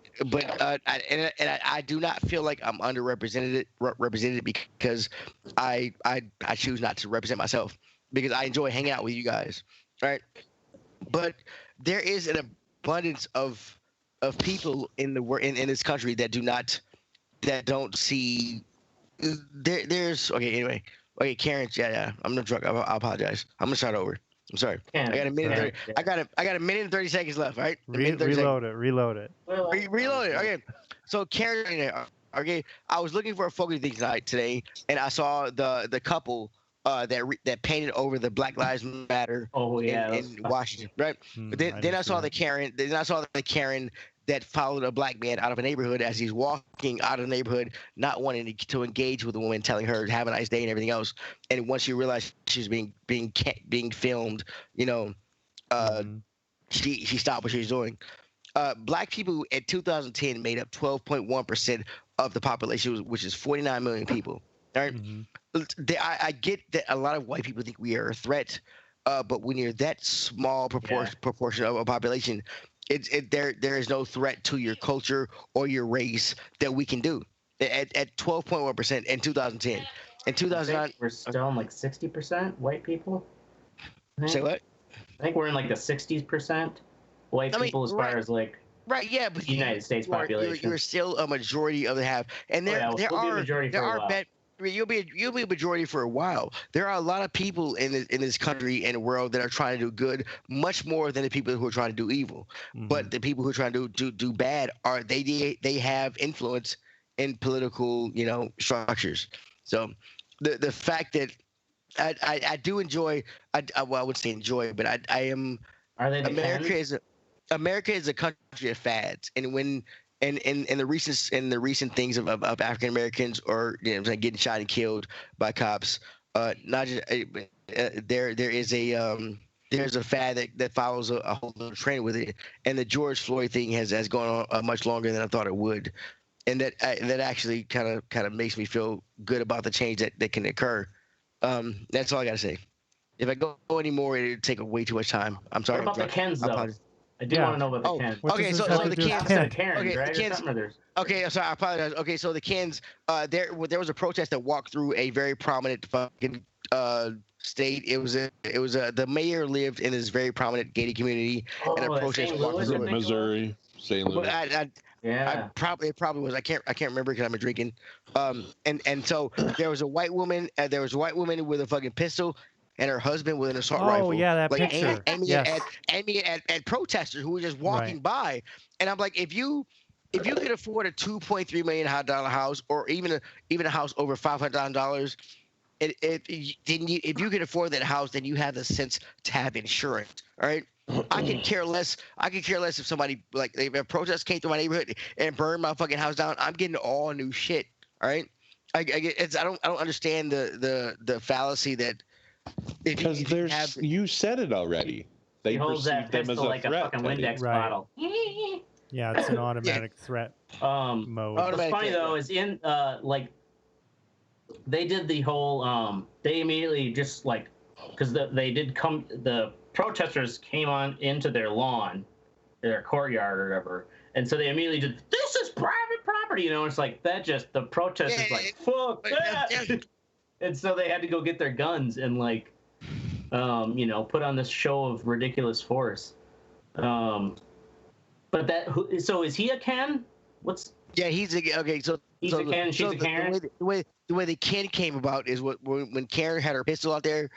I do not feel like I'm represented because I choose not to represent myself because I enjoy hanging out with you guys, right? But there is an abundance of people in this country that don't see. There's okay. Anyway, okay, Karen. Yeah. I'm not drunk. I apologize. I'm gonna start over. I'm sorry. I got a minute. I got a minute and 30 seconds left. Right. Reload it. Reload it. Okay. So Karen, all Okay, I was looking for a focus thing today, and I saw the couple that painted over the Black Lives Matter in Washington, right? But then I saw the Karen. Then I saw the Karen that followed a black man out of a neighborhood as he's walking out of the neighborhood, not wanting to engage with the woman, telling her have a nice day and everything else. And once she realized she was being filmed, she stopped what she was doing. Black people in 2010 made up 12.1% of the population, which is 49 million people. All right. I get that a lot of white people think we are a threat, but when you're that small proportion of a population, there is no threat to your culture or your race that we can do. At 12.1% in 2010. In 2009, we're still in like 60% white people. Say what? I think we're in like the 60% white people as far as like but the United States population. You're still a majority of the half, and there are you'll be a majority for a while. There are a lot of people in this country and world that are trying to do good, much more than the people who are trying to do evil. But the people who are trying to do bad are they have influence in political structures. So the fact that I do enjoy I would say enjoy, but I am. Are they America is a country of fads, and when in the recent things of African Americans or getting shot and killed by cops, not just there's a fad that follows a whole little trend with it, and the George Floyd thing has gone on much longer than I thought it would, and that actually kind of makes me feel good about the change that can occur. That's all I gotta say. If I go any more, it'd take way too much time. I'm sorry. What about the Kens though? I do want to know about the Kens. Okay, so the Kens. Right? The Kens. Okay, I'm sorry. I apologize. Okay, so the Kens. There was a protest that walked through a very prominent fucking state. It was the mayor lived in this very prominent gated community, and a protest walked through Missouri, St. Louis. It probably was. I can't remember because I've been drinking. And so there was a white woman. There was a white woman with a fucking pistol. And her husband with an assault rifle. Oh yeah, that picture. Aiming at protesters who were just walking by. And I'm like, if you could afford a $2.3 million house, or even a house over $500,000, if you can afford that house, then you have the sense to have insurance. All right. I could care less. If somebody if a protest came to my neighborhood and burned my fucking house down, I'm getting all new shit. All right. I don't understand the fallacy that. Because you said it already. They holds that pistol like a fucking Windex bottle. Yeah, it's an automatic threat mode. What's funny though is in they did the whole they immediately just because the protesters came on into their lawn, their courtyard or whatever, and so they immediately just this is private property, it's like that. Just the protesters fuck that. And so they had to go get their guns and put on this show of ridiculous force. But so is he a Ken? He's okay. So he's a Ken. She's a Karen. The way the Ken came about is when Karen had her pistol out there.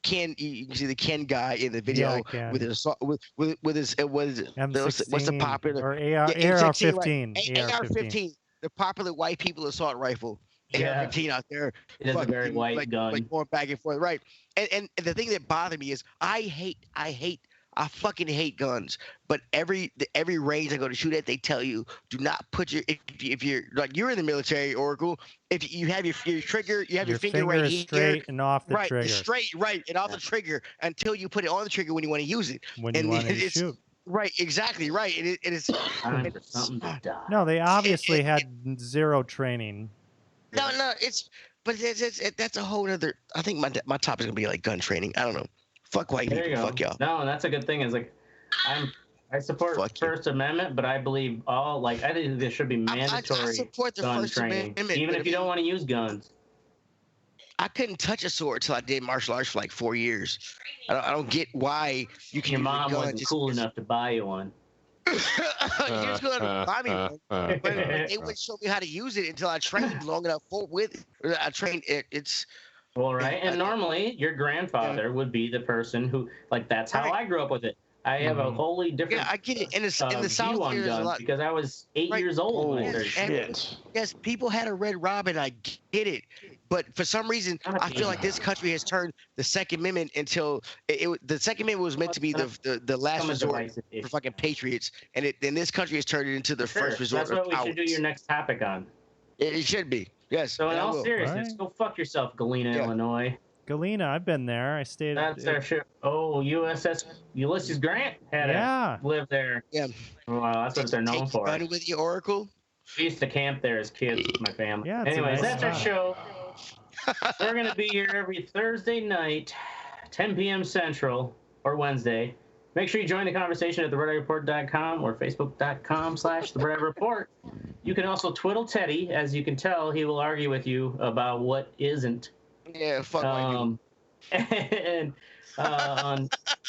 Ken, you can see the Ken guy in the video with his what's the popular or AR-15? AR-15, the popular white people assault rifle. AR-15 out there. It is a very white gun. Going back and forth, right? And the thing that bothered me is I fucking hate guns. But every range I go to shoot at, they tell you do not put if you're you're in the military, Oracle. If you have your trigger, you have your finger right here, straight and off the trigger. Straight, right, and off the trigger until you put it on the trigger when you want to use it. When you want to shoot. Right, exactly, right. It is time for something to die. No, they obviously had zero training. No, that's a whole other. I think my topic's gonna be like gun training. I don't know. Fuck white people. Fuck y'all. No, and that's a good thing. Is I support First Amendment, but I believe I think there should be mandatory I support the gun First training, Amendment, even if you don't want to use guns. I couldn't touch a sword till I did martial arts for 4 years. I don't get why you can. Your mom wasn't cool enough to buy you one. You're just gonna buy me one, but they wouldn't show me how to use it until I trained long enough with it. I trained it. It's well, right. And normally your grandfather would be the person who, that's how I grew up with it. I have a wholly different. Yeah, I get it. In the South, there's a lot because I was 8 years old when I started. Shit. Yes, people had a Red Robin. I get it, but for some reason, I feel like this country has turned the Second Amendment until the Second Amendment was meant to be the last resort for fucking patriots, and this country has turned it into the first resort. That's what we should do your next topic on. It should be. Yes. So in all seriousness, go fuck yourself, Galena, Illinois. Galena, I've been there. I stayed. That's our ship. Oh, USS Ulysses Grant lived there. Yeah. Wow, that's what they're known for. Take with you, Oracle. We used to camp there as kids with my family. Yeah. Anyways, that's our show. We're gonna be here every Thursday night, 10 p.m. Central, or Wednesday. Make sure you join the conversation at theredeyereport.com or facebook.com/theredeyereport. You can also twiddle Teddy. As you can tell, he will argue with you about what isn't. Yeah, fuck you. And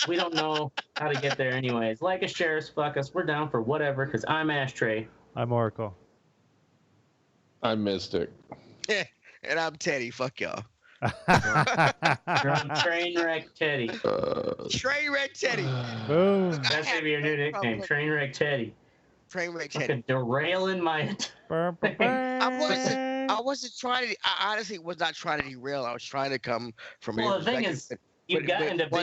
we don't know how to get there anyways. Like us, share us, fuck us. We're down for whatever, because I'm Ashtray. I'm Oracle. I'm Mistic. And I'm Teddy. Fuck y'all. Trainwreck Teddy. Trainwreck Teddy. Boom. That's gonna be your new nickname, Trainwreck Teddy. Trainwreck Teddy. Derailing my. I wasn't trying to. I honestly was not trying to derail. I was trying to come from. Well, the thing is, you got into big